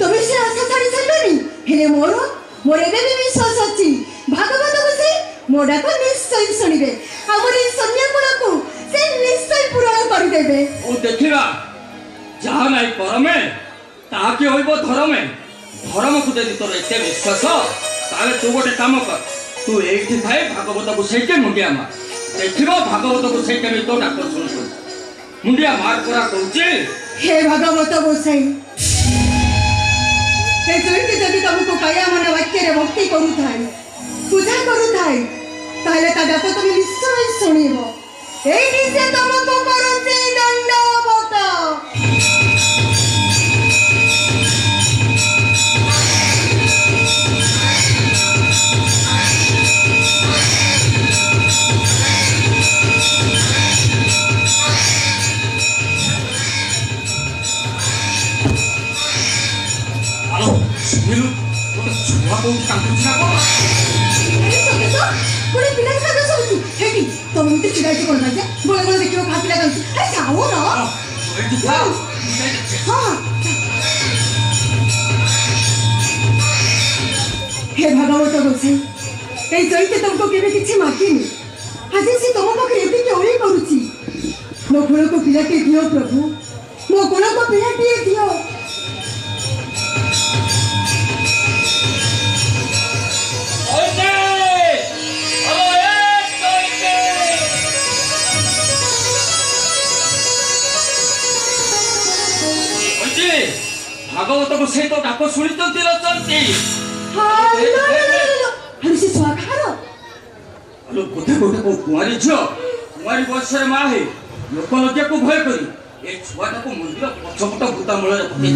তুমি সে আশা ছাড়ি ছাড়লনি হেলে মোর ଏବେ ବି ବିଶ୍ୱାସ ଅଛି ଭାଗବତ ବସେ ମୋ ଡାକ ନିଶ୍ଚୟ ଶୁଣିବେ ଆମର এই ସନ୍ନ୍ୟାକୁଳକୁ ସେ ନିଶ୍ଚୟ ପୂରଣ କରିଦେବେ। ଓ ଦେଖିବା ଯାହା ନାହିଁ ପରମେ ତାହାକି ହୋଇବ ଧରମେ। ଧର୍ମକୁ ଯଦି ତୋର ଏତେ ବିଶ୍ୱାସ ତାହେଲେ ତୁ ଗୋଟେ କାମ କର, ତୁ ଏଇଠି ଥାଏ ଭାଗବତ ବସେଇକେ ମୁଣ୍ଡିଆ ମାର, ଦେଖିବ ଭାଗବତ ବସେଇକେ ବି ତୋ ଡାକ ଶୁଣୁ। ମୁଣ୍ଡିଆ ମାର ପରା କହୁଛି। ହେ ଭାଗବତ ବସାଇ हे जोईटी जदि तुमको काया मन वाक्य भक्ति करूथाय पूजा करूथाय ताले ता डाक तुम निश्चय सुनिबो एही से तुमको करूचे दंडवत। हे भगवत गोसाई ए जईते तुमको केबे किछि मागिनी आज से तुम पाखे एते केउली करूची मो गुण को पिलाटे दियो प्रभु मो गुण को पिलाटे दियो। भागवत को से तो डाक शुणिचंती रचंती हेलो से स्वाखार हेलो कोठे कोठे को कुमारी झियो कुमारी बयसरे मा हे लोक लज्जा को भय करी ए छुआटा को मंदिर पछपट भूता मूल रे पके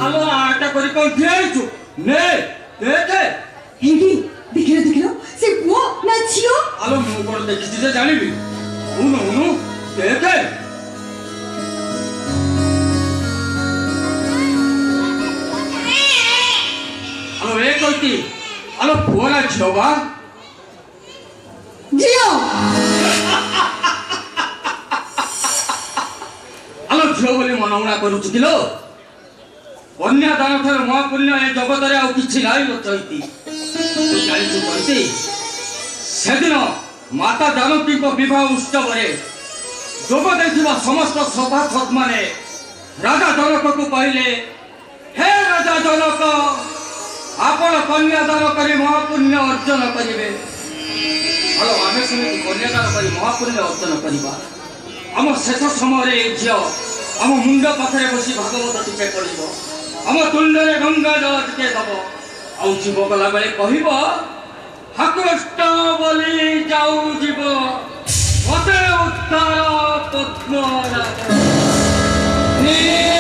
आलो आटा करी कोन ठेइछु ने देखे हेडी देखिलो से पुओ ना छियो आलो मु कोन देखि जे जानिबी उनु देखे आलो पुअना झियो बा झियो आलो झियो बोली मनौना करूछु किलो कन्या दान थर महापुण्य ए जगत रे आ किछि नाही लचैती जानिछु कहती सेदिन माता जानकी को विवाह उत्सव रे जोग देखिबा समस्त सभासद माने राजा जनक को कहले हे राजा जनक आपण कन्यादान करी महापुण्य अर्जन करिवे। हेलो आमे समिति कन्यादान करी महापुण्य अर्जन करिबा आम शेष समय झील आम मुंड पाखे बसी भागवत टिके पढ़ो आम तुंड में गंगा जल टिके दब आउ जीव गला बेले कहब हाकृष्ट बोली जाऊ जीव मते उद्धार पद्म Yeah.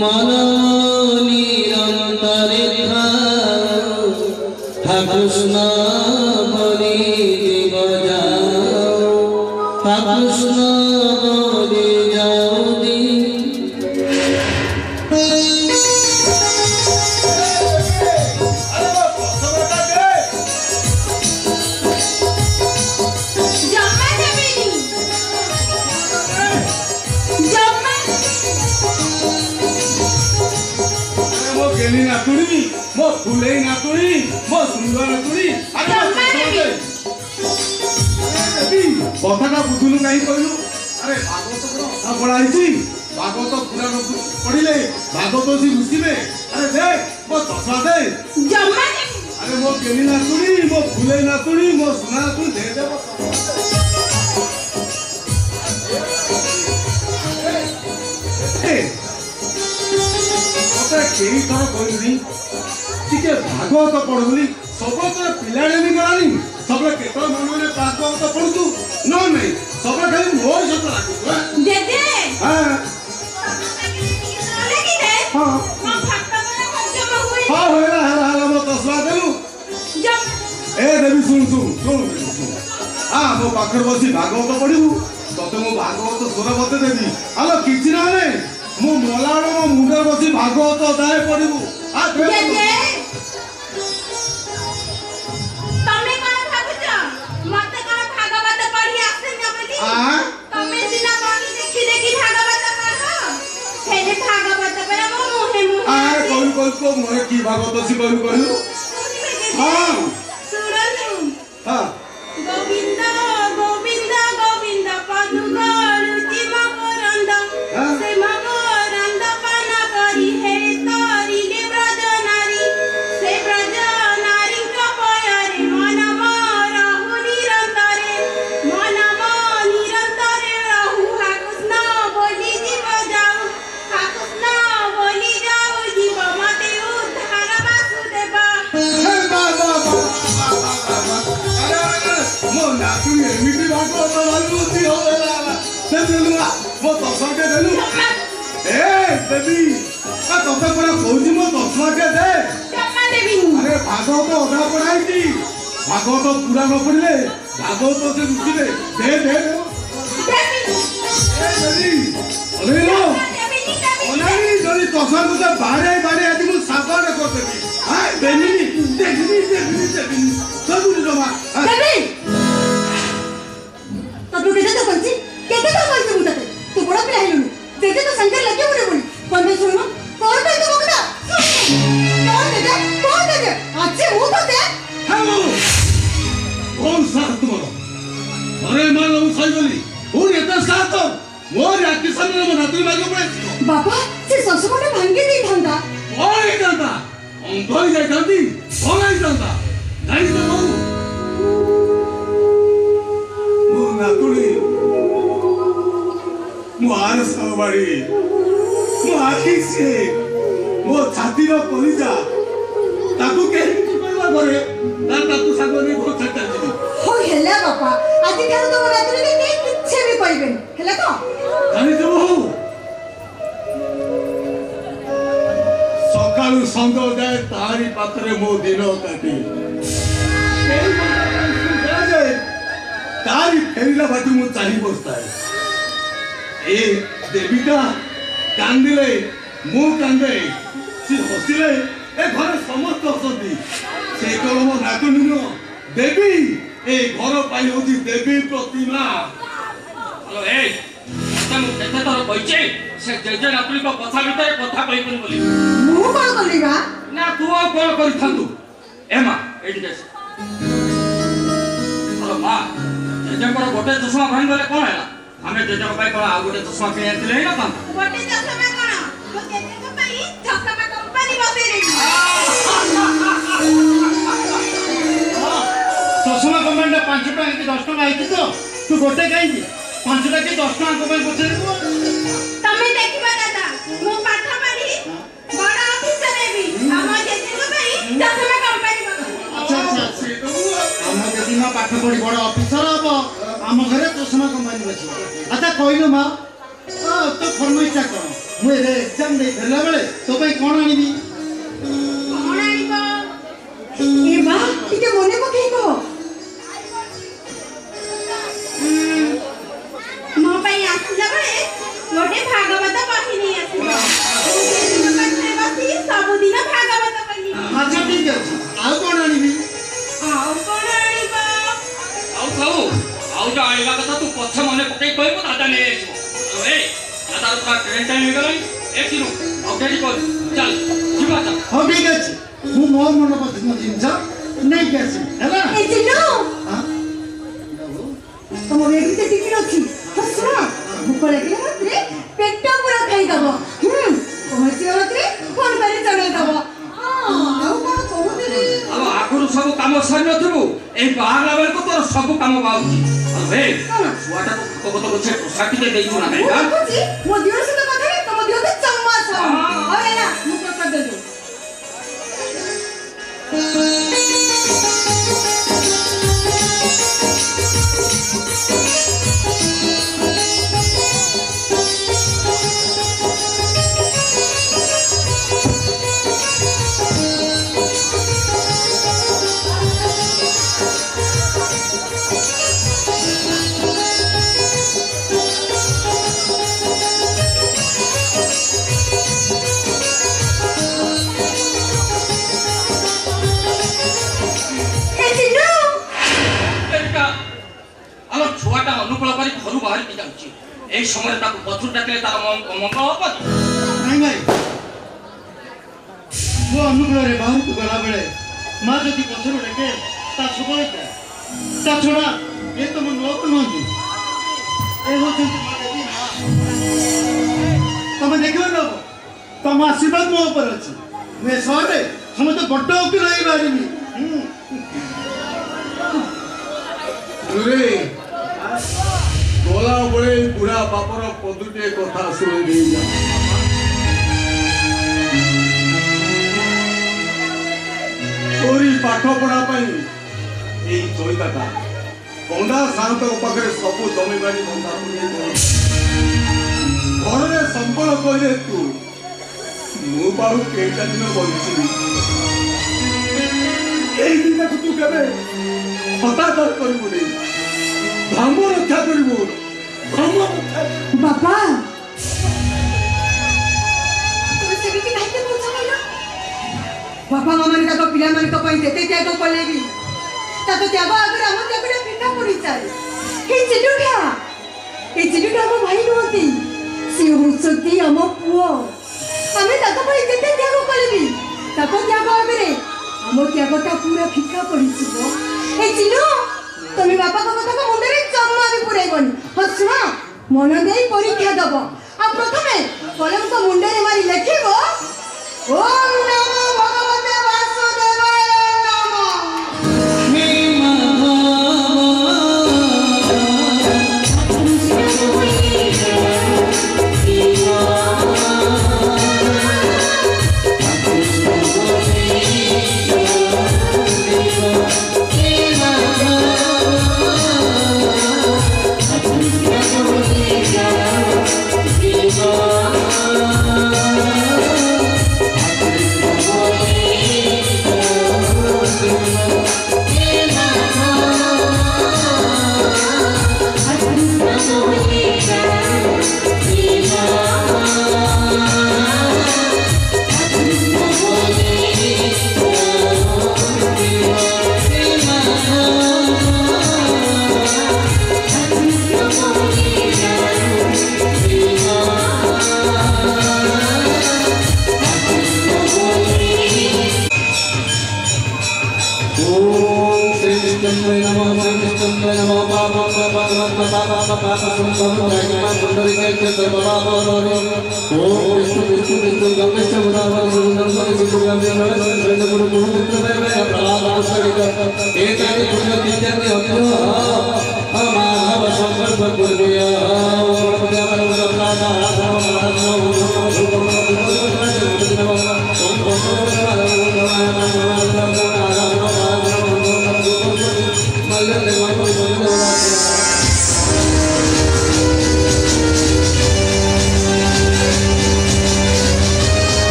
मन निरंतरे हा कृष्ण बलि बजाओ हा कृष्ण बलि जाओ जम्मा देबेनी जम्मा मो गेली नातुणी मो फुले नातुणी मो सुंदर नातुणी कथाटा बुझुनु कहीं कहलु अरे भागवत कथा पढ़ाई भागवत पूरा पढ़िले भागवत सी घुसिबे अरे देख मो चश्मा दे जम्मा अरे मो गेली नातुणी मो फुले नातुणी मो सुना नातुणी दे दे मते केही थर कहलुनी टिके भागवत पढ़ुली सब तो पिलाड़े नहीं गलानी सब केत मन में भागवत पढ़ु न नहीं सब खाली मोर सत लागू देदे हां सोने की दे हां मां फटका वाला जम्मा हुई हां होला हाला मो तस्मा देलु जम ए देवी सुन हां मो पाखर बसी भागवत पढ़िबू तते मो भागवत सुर बते देबी आलो किछि ना रे मो मलाड़ मो मुंडे बसी भागवत दाए पढ़िबू आ देदे तमे कोन भागुछ मते कोन भागवत पढ़ी आसे न बोली तमे सिना बनी देखी भागवत पढ़ो फेरे भागवत पर मो मुहे आ कोन को मोर की भागवत सी कहलु हां सुनलु हां गोविंद गोविंद गोविंद पदुगर चिमा करंद से मगरंद पाना करी हे तारी ले ब्रज नारी से ब्रज नारी का पयरे मन रहु निरंतरे मन निरंतरे रहु हा कृष्ण बोली जीव जाऊ हा कृष्ण बोली जाऊ जीव मते उद्धार वासुदेवा हे बाबा मो नातुणी एमिति भागवत वालुती होला से देलुआ मो तस्मा के देलु ए देवी आ तते पर कहूजी मो तस्मा के दे जम्मा देवी अरे भागवत अधा पढ़ाई थी भागवत पूरा न पढ़ले भागवत से रुचिले दे दे देवी ए देवी अरे लो अनानी जरी तस्मा को बारे बारे आदि मु साबार कर देबी हां देनी देखनी सब जमा देवी तब केते तो कहछि केते तो कहछि मु तते तू बड़ पिला हेलुनी केते तो संकर लगे मुरे बोली कोन सुनो कोन पे तो मकदा कोन दे अच्छे मु तो दे हेलो कौन सा तुम अरे मानो साइबली उन एता साथ मोर आके सामने में नातुनी मागे पड़े बाबा से ससुमने भांगे दी थांदा ओए दादा हम कोई जाय दादी ओए दादा नहीं तो मो नातुनी मो आर सवारी मो आखी से मो छाती रो कलिजा ताकू के करला करे ताकू सागोनी बहुत छटा दिली हो हेला बाबा आज ठार तो रात्री के किछे भी कहबेन हेला तो जानी देबो सकाळु संग जाय तारी पात्रे मो दिन काटी तारी फेरिला बाटू मु चाली बसताय ए देविका कांदिले मु कांदे सी हसिले ए घर समस्त हसती से कल मो नातुनी न देवी ए घर पाई होती देवी प्रतिमा हेलो ए तम केते थर कहछे से जेजे नातुनी को कथा भितर कथा कहबन बोली मु कोन करलीबा ना तू कोन करिथांतु ए मा एठी देस हेलो मा जेजे पर गोटे चश्मा भांग गले कोन हैला हमें जेजे को भाई कोन आ गोटे चश्मा के आतिले ना ता गोटे चश्मा कोन मो केते को पई चश्मा कंपनी बसे रे चश्मा कमांडा 5 टका कि 10 टका आइछि तो तू गोटे काई 5 टका कि 10 टका को पछे देबो तमे देखिबा दादा मो पाठ पढ़ी बड़ ऑफिसर हेबी हम जेते को पई चश्मा कंपनी बसे अच्छा हम जदी ना पाठ पढ़ी बड़ ऑफिसर हबो हम घरे चश्मा कंपनी बसी अच्छा कहलो मां तो फरमाइश कर ମୁଁ ଏବେ ଏକ୍ଜାମ ଦେଇ ଫେରିଲା ବେଳେ ତୋ ପାଇଁ କ'ଣ ଆଣିବି? କଣ ଆଣିବ? ଏ ମା ଟିକେ ମନେ ପକେଇ କହ। ମୋ ପାଇଁ ଆସିଲା ବେଳେ ଗୋଟେ ଭାଗବତ ବହି ନେଇ ଆସିବ। ମୁଁ ପାଖରେ ବସି ସବୁଦିନ ଭାଗବତ ପଢ଼ିବି। ଆଚ୍ଛା ଠିକ୍ ଅଛି। ଆଉ କ'ଣ ଆଣିବି? ଆଉ କଣ ଆଣିବ? ଆଉ ସବୁ ଆଉ ଯୋଉ ଆଣିବା କଥା ତୁ ପଛ ମନେ ପକେଇ କହିବୁ ଦାଦା ନେଇ ଆସିବ। ଆଉ ଏ ଦାଦାର ପୁରା ଟ୍ରେନ୍ ଟାଇମ୍ ହେଇଗଲାଣି। ଏ କିରୁ ଆଉ ଡେରି କର ଚାଲ ଯିବା ଚାଲ। ହଉ ଠିକ୍ ଅଛି। ମୁଁ ମୋ ମନ ପସନ୍ଦ ଜିନିଷ ନେଇକି ଆସିବି ହେଲା। ଏ ଚିନୁ ହଁ? ତମ ବେଗ ଭିତରେ ଟିଫିନ ଅଛି। ହଁ ଶୁଣ ଭୋକ ଲାଗିଲା ମାତ୍ରେ ପେଟ ପୁରା ଖାଇଦବ। ପହଞ୍ଚିବା ମାତ୍ରେ ଫୋନ କରି ଜଣେଇଦବ। ଆଉ କଣ କହୁଥିଲି? ଆଉ ଆଗରୁ ସବୁ କାମ ସରି ନଥିବୁ ଏଇ ବାହାରିଲା ବେଳକୁ ତୋର ସବୁ କାମ ବାହାରୁଛି। ଆଉ ହେ ଛୁଆଟା ତ ଭଗବତ ଗଛେ ପ୍ରସାଦ ଟିକେ ଦେଇଛୁ ନା ମୁଁ କାହିଁକା? ଦେଖୁଛି ମୋ ଦିହ ସହିତ କଥା ହେଇ ତମ ଦିହ ତ ଚମ୍ମାସ। ଆଉ ଏନା ମୁଁ ପ୍ରସାଦ ଦେବି। ଏ ଚିନୁ ଆମ ଛୁଆଟା ଅନୁକୂଳ କରି ଘରୁ ବାହାରିକି ଯାଉଛି। ଏଇ ସମୟରେ ତାକୁ ପଛରୁ ଡାକିଲେ ତାର ମଙ୍ଗଳ ହବନି। ନାଇଁ ଭାଇ, ମୁଁ ଅନୁକୂଳରେ ବାହାରକୁ ଗଲାବେଳେ ମା ଯଦି ପଛରୁ ଡାକେ ତା ଶୁଭ ହେଇଥାଏ। ତା ଛଡ଼ା ଏ ତ ମୋ ନୂଆକୁ ନୁହନ୍ତି, ଏ ହେଉଛନ୍ତି ମା ଦେବୀ ମା। ତମେ ଦେଖିବ ନବ ତମ ଆଶୀର୍ବାଦ ମୋ ଉପରେ ଅଛି। ମୁଁ ଏ ସହରରେ ସମସ୍ତେ ବଡ଼ ଓକିଲ ହେଇ ବାହାରିବି। ରେ ଗଲା ବେଳେ ବୁଢ଼ା ବାପର ପଦୁଟିଏ କଥା ଶୁଣି ଦେଇଯା। ତୋରି ପାଠ ପଢା ପାଇଁ ଏଇ ଚଇତାଟା ପଣ୍ଡା ସାନ୍ତଙ୍କ ପାଖରେ ସବୁ ଜମିବାଡ଼ି ବନ୍ଧା ଘରରେ ସମ୍ବଳ କହିଲେ ତୁ ମୁଁ ପାଉ କେଇଟା ଦିନ ବଞ୍ଚିବି। ଏଇ ଦିନକୁ ତୁ କେବେ ହତାଦର କରିବୁନି। ଧର୍ମ ରକ୍ଷା କରିବୁ। ଧର୍ମ ରକ୍ଷା ବାପା তুমি সেମିତି କାହିଁକି କହୁଛ କହିଲ? ବାପା ମା ମାନେ ତାଙ୍କ ପିଲାମାନଙ୍କ ପାଇଁ ଯେତେ ତ୍ୟାଗ କଲେ ବି ତାଙ୍କ ତ୍ୟାଗ ଆଗରେ ଆମ ତ୍ୟାଗଟା ଫିକା ପଡ଼ିଯାଏ। ଏ ଚିଲୁଟା ଆମ ଭାଇ ନୁହନ୍ତି, ସେ ହଉଛନ୍ତି ଆମ ପୁଅ। ଆମେ ତାଙ୍କ ପାଇଁ ଯେତେ ତ୍ୟାଗ କଲେ ବି ତାଙ୍କ ତ୍ୟାଗ ଆଗରେ ଆମ ତ୍ୟାଗଟା ପୁରା ଫିକା ପଡ଼ିଯିବ। ଏ ଚିଲୁ তুমি বাপাଙ୍କ କଥାକୁ ମୁଣ୍ଡରେ ଜମା ବି ପୁରେଇବନି। ହଁ ଶୁଣ ମନ ଦେଇ ପରୀକ୍ଷା ଦବ। ଆଉ ପ୍ରଥମେ କଲମକ ମୁଣ୍ଡରେ ମାରି ଲେଖିବ ଓମ୍ ନମୋ ଭଗବତେ ବାସୁଦେବାୟ ନମଃ।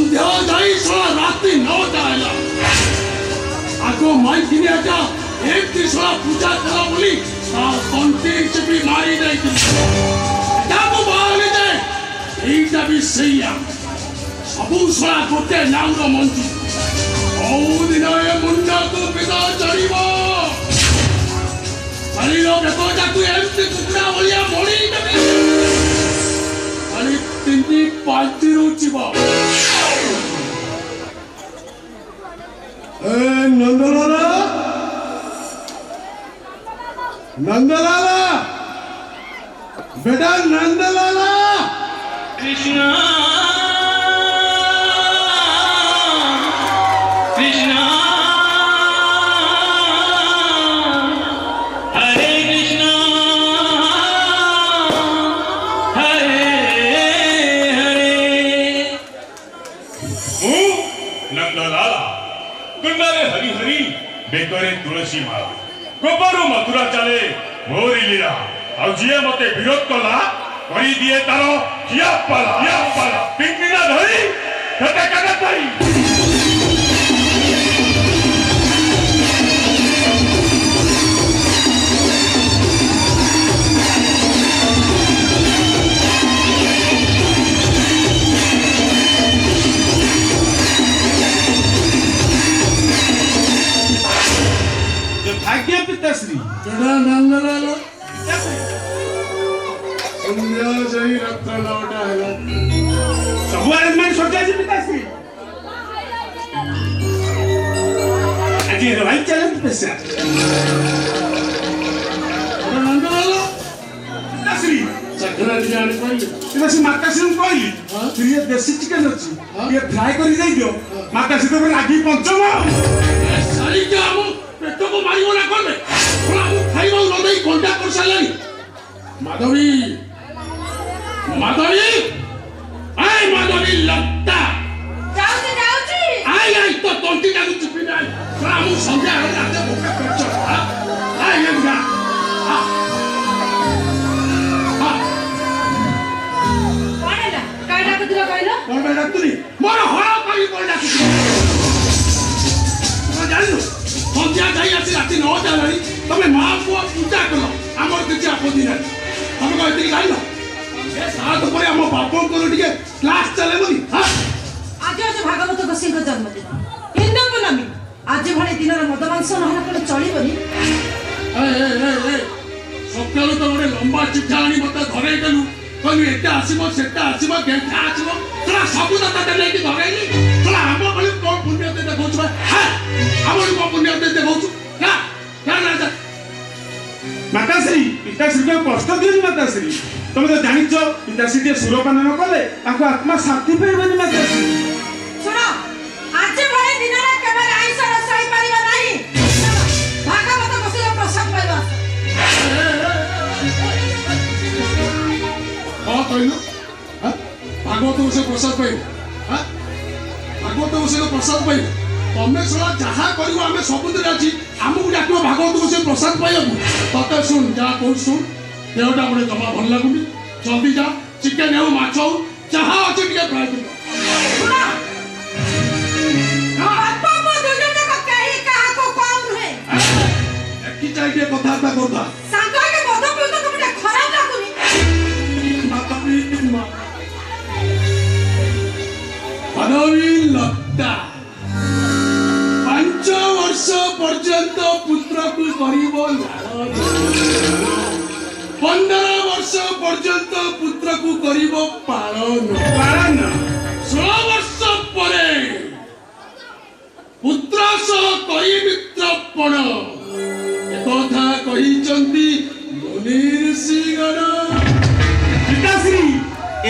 সন্ধ্যা যাই সারা রাত্রি 9টা ହେଲା আগে মাইকিনি আটা একটি সারা পূজা করা বলি তা তন্ত্রী চিপি মারি যাইছিল যাবো বাহালি যায় এইটা বি সেইয়া ସବୁ ସାରା ଗୋଟେ ନାଉର ମଞ୍ଜି କୋଉଦିନ ଏ ମୁଣ୍ଡକୁ ପିତା ଚଢିବ ଶରୀର ବେକଟାକୁ ଏମିତି କୁକୁଡ଼ା ଭଳିଆ ମଣି ଦେବି ଖାଲି 3-5 ଯିବ ଏ ନନ୍ଦଲାଲା ନନ୍ଦଲାଲା ବେଟା ନନ୍ଦଲାଲା কৃষ্ণ কৃষ্ণ হরে কৃষ্ণ হরে হরে ମୁଁ ନନ୍ଦଲାଲା କୁଣ୍ଡରେ ହରି ହରି ବେକରେ ତୁଳସୀ ମାଳ ଗୋବରୁ ମଥୁରା ଚାଲେ ମୋରି ଲୀଳା ଆଉ ଯିଏ ମତେ ବିରୋଧ କଲା କରିଦିଏ ତାର ଖିଆ ପାଲା ପିଙ୍କିନା ଧରି କେତେ କେତେ ଧରି ଆଜ୍ଞା ପିତାଶ୍ରୀ ବେଟା ନନ୍ଦଲାଲା ସନ୍ଧ୍ୟା ଯାଇ ରାତ୍ର 9ଟା ହେଲା ସବୁ ଆରେଞ୍ଜମେଣ୍ଟ ସରିଯାଇଛି ପିତାଶ୍ରୀ ଆଜି ରହି ଚାଲନ୍ତୁ ପେଶା ବେଟା ନନ୍ଦଲାଲା ପିତାଶ୍ରୀ ଚାକରା ଟିକେ ଆଣିପାରିଲେ ପିତାଶ୍ରୀ ମାତାଶ୍ରୀଙ୍କୁ କହିଲି ଟିକେ ଦେଶୀ ଚିକେନ ଅଛି ଟିକେ ଫ୍ରାଏ କରି ଦେଇଦିଅ ମାତାଶ୍ରୀ ତ ରାଗି ପଞ୍ଚମ ଶାଳିକା ଆମ ପେଟକୁ ମାରିବ ନା କଣ ଆମକୁ ଖାଇବାକୁ ନ ଦେଇ ଘଣ୍ଟା କରିସାରିଲାଣି ମାଧବୀ ମାଧବୀ ଆଇ ମାଧବୀ ଲତା ଯାଉଛି ଯାଉଛି ଆଇ ତ ତଣ୍ଟିଟାକୁ ଚିପି ନାଇ ଆମକୁ ସନ୍ଧ୍ୟା ହେଲେ ରାତେ ଭୋକା ପେଟ ଆଇ ଏଗୁଡ଼ା କଣ ହେଲା କାଇଁ ଡାକୁଥିଲ କହିଲ କଣ ପାଇଁ ଡାକୁନି ମୋର ହଳ କରି କଣ ଡାକୁଛି ତମେ ଜାଣିନ ସନ୍ଧ୍ୟା ଯାଇ ଆସି ରାତି 9ଟା ହେଲାଣି ତମେ ମା ପୁଅ ପୂଜା କଲ ଆମର କିଛି ଆପତ୍ତି ନାହିଁ ତମେ କଣ ଏତିକି ଜାଣିନ ଏ ସାତ ପରେ ଆମ ବାପଙ୍କର ଟିକେ କ୍ଲାସ୍ ଚାଲେବନି ଆଜି ହଉଛି ଭାଗବତ ଗୋଷୀଙ୍କ ଜନ୍ମଦିନ ହିନ୍ଦୁ ପୂର୍ଣ୍ଣମୀ ଆଜି ଭଳି ଦିନର ମଦ ମାଂସ ନହେଲେ କଣ ଚଳିବନି ସକାଳୁ ତ ଗୋଟେ ଲମ୍ବା ଚିଠା ଆଣି ମତେ ଧରେଇ ଦେଲୁ କହିଲୁ ଏଟା ଆସିବ ସେଟା ଆସିବ ଗେଣ୍ଟା ଆସିବ ତୋରା ସବୁ ତ ତତେ ନେଇକି ଧରେଇଲି ତୋରା ଆମ ଭଳି କଣ ପୁଣ୍ୟ ଦେଖାଉଛୁ ଆମର କଣ ପୁଣ୍ୟ ଦେଖାଉଛୁ ମାତାଶ୍ରୀ ପିତାଶ୍ରୀକୁ କଷ୍ଟ ଦିଅନି ମାତାଶ୍ରୀ ତମେ ତ ଜାଣିଛ ପିତାଶ୍ରୀ ଟିକେ ସୁରପାନ ନ କଲେ ତାଙ୍କ ଆତ୍ମା ଶାନ୍ତି ପାଇବନି ମାତାଶ୍ରୀ ଶୁଣ ଆଜି ଭଳି ଦିନରେ କେବେ ଆଇଁଷ ରସ ହେଇପାରିବ ନାହିଁ ଭାଗବତ ଗୋଷୀର ପ୍ରସାଦ ପାଇବ କଣ କହିଲୁ ଭାଗବତ ବସେ ପ୍ରସାଦ ପାଇବୁ ଭାଗବତ ବସେ ପ୍ରସାଦ ପାଇବୁ ତମେ ଶୁଣ ଯାହା କରିବ ଆମେ ସବୁଥିରେ ଅଛି ଆମକୁ ଡାକିବ ଭାଗବତ ବସେ ପ୍ରସାଦ ପାଇବାକୁ ତତେ ଶୁଣ ଯାହା କହୁଛୁ ଶୁଣ ଦେହଟା ଗୋଟେ ଜମା ଭଲ ଲାଗୁନି ଜଲ୍ଦି ଯା ଚିକେନ ହଉ ମାଛ ହଉ ଯାହା ଅଛି ଟିକେ ଫ୍ରାଏ କର ବାପା ମୋ ଦୁଇଜଣ ଯାକ କେହି କାହାକୁ କମ୍ ନୁହେଁ ଦେଖି ଚାହିଁ ଟିକେ କଥାବାର୍ତ୍ତା କରୁଥା ସାଙ୍ଗ ହେଇକି ମଦ ପିଉଛ ତମକୁ ଟିକେ ଖରାପ ଲାଗୁନି ମାଧବୀ ଲତା 5 ବର୍ଷ ପର୍ଯ୍ୟନ୍ତ ପୁତ୍ରକୁ କରିବ 15 ବର୍ଷ ପର୍ଯ୍ୟନ୍ତ ପୁତ୍ରକୁ କରିବ ପାଳନ 16 ବର୍ଷ ପରେ ପୁତ୍ର ସହ କରିମିତ୍ରପଣ ଏକଥା କହିଛନ୍ତି ମୁନି ଋଷିଗଣ ପିତାଶ୍ରୀ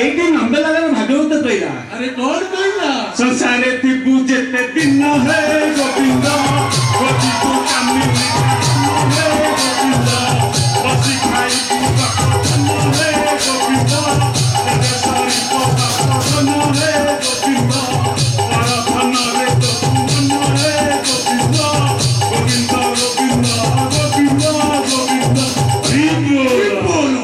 ଏଇଠି ନନ୍ଦଲାଲାର ଭାଗବତ କହିଲା ଆରେ କଣ କହିଲା ସଂସାରେ ଥିବୁ ଯେତେ ଦିନ ହେ ଗୋବିନ୍ଦ ଗୋବିନ୍ଦ କାମିନୀ ହେ ଗୋବିନ୍ଦ ବସି ଖାଇବୁ ବାପନ ହେ ଗୋବିନ୍ଦ ଦେଶରୀ ବାପନ ହେ ଗୋବିନ୍ଦ ପରଧନରେ ଗୋବିନ୍ଦ ହେ ଗୋବିନ୍ଦ ଗୋବିନ୍ଦ ଗୋବିନ୍ଦ ଗୋବିନ୍ଦ ଗୋବିନ୍ଦ ହରି ବୋଲ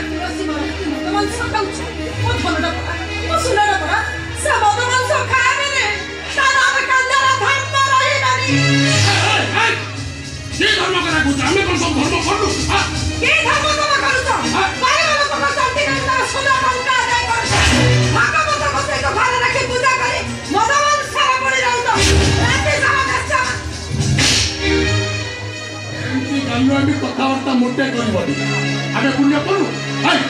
ତୁଳସୀ ମାଳ ମଦ ମାଂସ ଖାଉଛି ମୋ ଧନଟା ମୋ ସୁନାର ଧର୍ମ କରୁ କି ଧର୍ମ ତମେ କରୁଛ? ଗରିବ ଲୋକଙ୍କ ଶାନ୍ତି ପାଇଁ ତମେ ସୁନା ଟଙ୍କା ଆଦାୟ କରୁଛ। ଭାଗବତଙ୍କ ସହିତ ଘରେ ରଖି ପୂଜା କରି ମଦ ମାଂସରେ ପଡ଼ି ରହୁଛ। ରାତି ସାରା କାଚ। ଏମିତି ଗାଲୁଆମି କଥାବାର୍ତ୍ତା ମୋଟେ କରିବନି। ଆମେ ପୁଣ୍ୟ କରୁ ଭାଇ।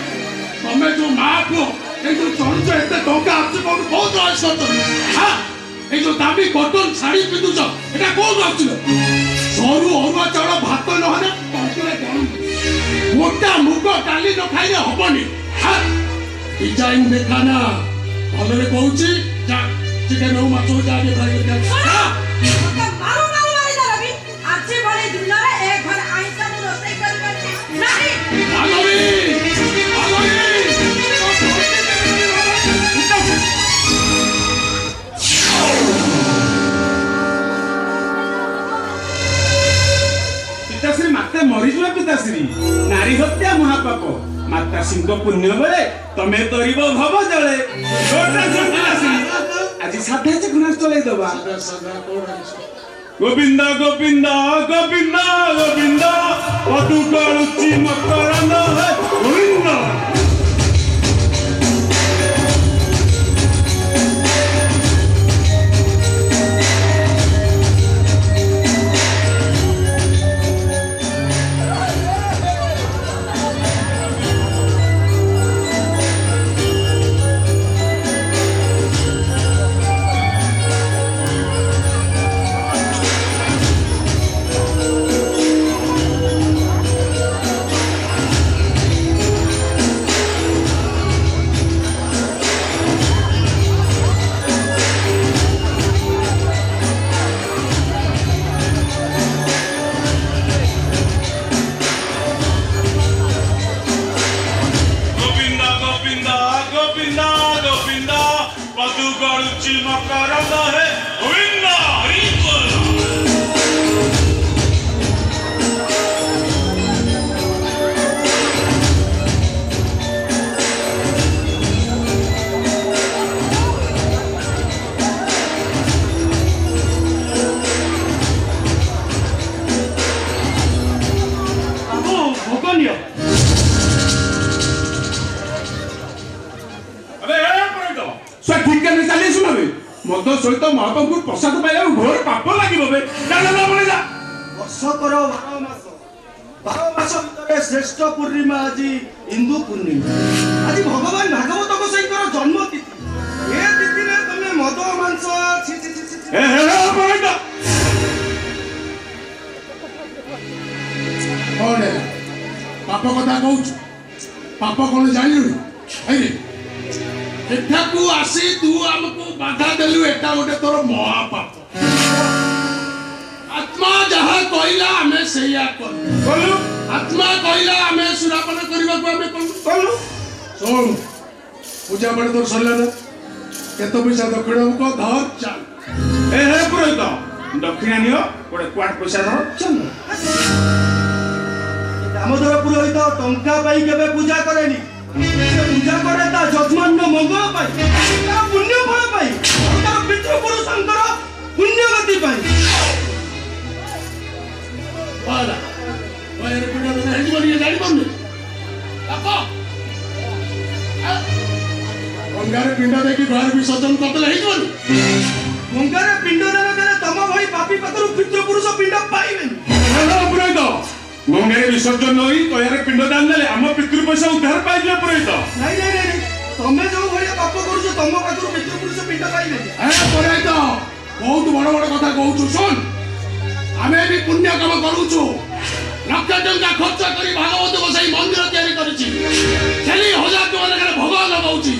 ତମେ ଯୋଉ ମା ପୁଅ এই ଯୋଉ ଚଳୁଛ ଏତେ ଟଙ୍କା ଆସୁଛି କୋଉଠୁ ବହୁତ ରହସ୍ୟ ହଁ এই ଯୋଉ ଦାମୀ କଟନ ଶାଢୀ ପିନ୍ଧୁଛ এটা କୋଉଠୁ ଆସୁଛି? ସରୁ ଅରୁଆ ଚାଉଳ ଭାତ ନହେଲେ ତଣ୍ଟିରେ ଗରମ ମୋଟା ମୁଗ ଡାଲି ନ ଖାଇଲେ ହବନି। ଡିଜାଇନ ଦେଖା ନା ଭଲରେ କହୁଛି ଯା ଚିକେନ ହଉ ମାଛ ହଉ ଯାହା ଫ୍ରାଏ କରିକି ମତେ ମାରୁ ମାରୁ ମାରିଦେଲ ବି। ଆଜି ଭଳି ଦିନରେ ଏ ଘରେ ଆଇଁଷ ମୁଁ ରୋଷେଇ କରିପାରିବି ନାହିଁ। ପିତାଶ୍ରୀ ମାତା ମରିଯିବା ପିତାଶ୍ରୀ ନାରୀ ହତ୍ୟା ମହାପାପ ମାତାଶ୍ରୀଙ୍କ ପୁଣ୍ୟ ବେଳେ ତମେ ତରିବ ଭବ ଜଳେ ଆଜି ସାଧା ଚିକୁଣା ଚଳେଇଦବା। ଗୋବିନ୍ଦ ଗୋବିନ୍ଦ ଗୋବିନ୍ଦ ଗୋବିନ୍ଦ ପଦୁ ଗଳୁଚି ମକରନ୍ଦ ଗୋବିନ୍ଦ। ମଦ ସହିତ ମହାପ୍ରଭୁ ପ୍ରସାଦ ପାଇବାକୁ ଘୋର ପାପ ଲାଗିବ ବେ। ବର୍ଷକର 12 ମାସ ଭିତରେ ଶ୍ରେଷ୍ଠ ପୂର୍ଣ୍ଣିମା ଆଜି ହିନ୍ଦୁ ପୂର୍ଣ୍ଣିମା। ଆଜି ଭଗବାନ ଭାଗବତଙ୍କ ସହିତର ଜନ୍ମ ତିଥି। ଏ ତିଥିରେ ତମେ ମଦ ମାଂସ କଣ ପାପ କଥା କହୁଛୁ? ପାପ କଣ ଜାଣିଲୁ? ଏଠାକୁ ଆସି ତୁ ଆମକୁ ବାଧା ଦେଲୁ ଏଟା ଗୋଟେ ତୋର ମହାପାପ। ଆତ୍ମା ଯାହା କହିଲା ଆମେ ସେଇଆ କଲୁ। ଆତ୍ମା କହିଲା ଆମେ ସୁରାପାନ କରିବାକୁ ଆମେ କଲୁ। ଶୁଣ ପୂଜା ପାଠ ତୋର ସରିଲା ନା? କେତେ ପଇସା ଦକ୍ଷିଣ ଧର ଚାଲ। ଏ ହେ ପୁରୋହିତ ଦକ୍ଷିଣା ନିଅ ଗୋଟେ କ୍ୱାଟ ପଇସା ଧର ଚାଲ। ଦାମୋଦର ପୁରୋହିତ ଟଙ୍କା ପାଇଁ କେବେ ପୂଜା କରେନି। ପୂଜା କରେ ତା ଯଜମାନର ମଙ୍ଗଳ ପାଇଁ, ତାର ପୁଣ୍ୟ ଫଳ ପାଇଁ, ତାର ପିତୃପୁରୁଷଙ୍କର ପୁଣ୍ୟ ଗତି ପାଇଁ। ଗଙ୍ଗାରେ ପିଣ୍ଡ ଦେଇକି ଘରେ ବିସର୍ଜନ କରିଦେଲେ ହେଇଯିବନି? ଗଙ୍ଗାରେ ପିଣ୍ଡ ଦାନ କଲେ ତମ ଭଳି ପାପୀ ପାଖରୁ ପିତୃପୁରୁଷ ପିଣ୍ଡ ପାଇବେନି। ପୁରୋହିତ ଗଙ୍ଗାରେ ବିସର୍ଜନ ହୋଇ କୟାରେ ପିଣ୍ଡ ଦାନ ଦେଲେ ଆମ ପିତୃ ପଇସା ଉଦ୍ଧାର ପାଇଯିବ ପୁରୋହିତ। ନାଇଁ ନାଇଁ ନାଇଁ ତମେ ଯୋଉ ଭଳିଆ ପାପ କରୁଛ ତମ ପାଖରୁ ପିତୃପୁରୁଷ ପିଣ୍ଡ ପାଇବେନି। ପୁରୋହିତ ବହୁତ ବଡ ବଡ କଥା କହୁଛୁ। ଶୁଣ ଆମେ ବି ପୁଣ୍ୟ କାମ କରୁଛୁ। ଲକ୍ଷ ଟଙ୍କା ଖର୍ଚ୍ଚ କରି ଭାଗବତ ବସାଇ ମନ୍ଦିର ତିଆରି କରିଛି। ଖାଲି 1000 ଟଙ୍କା ଲେଖାରେ ଭୋଗ ଲଗାଉଛି।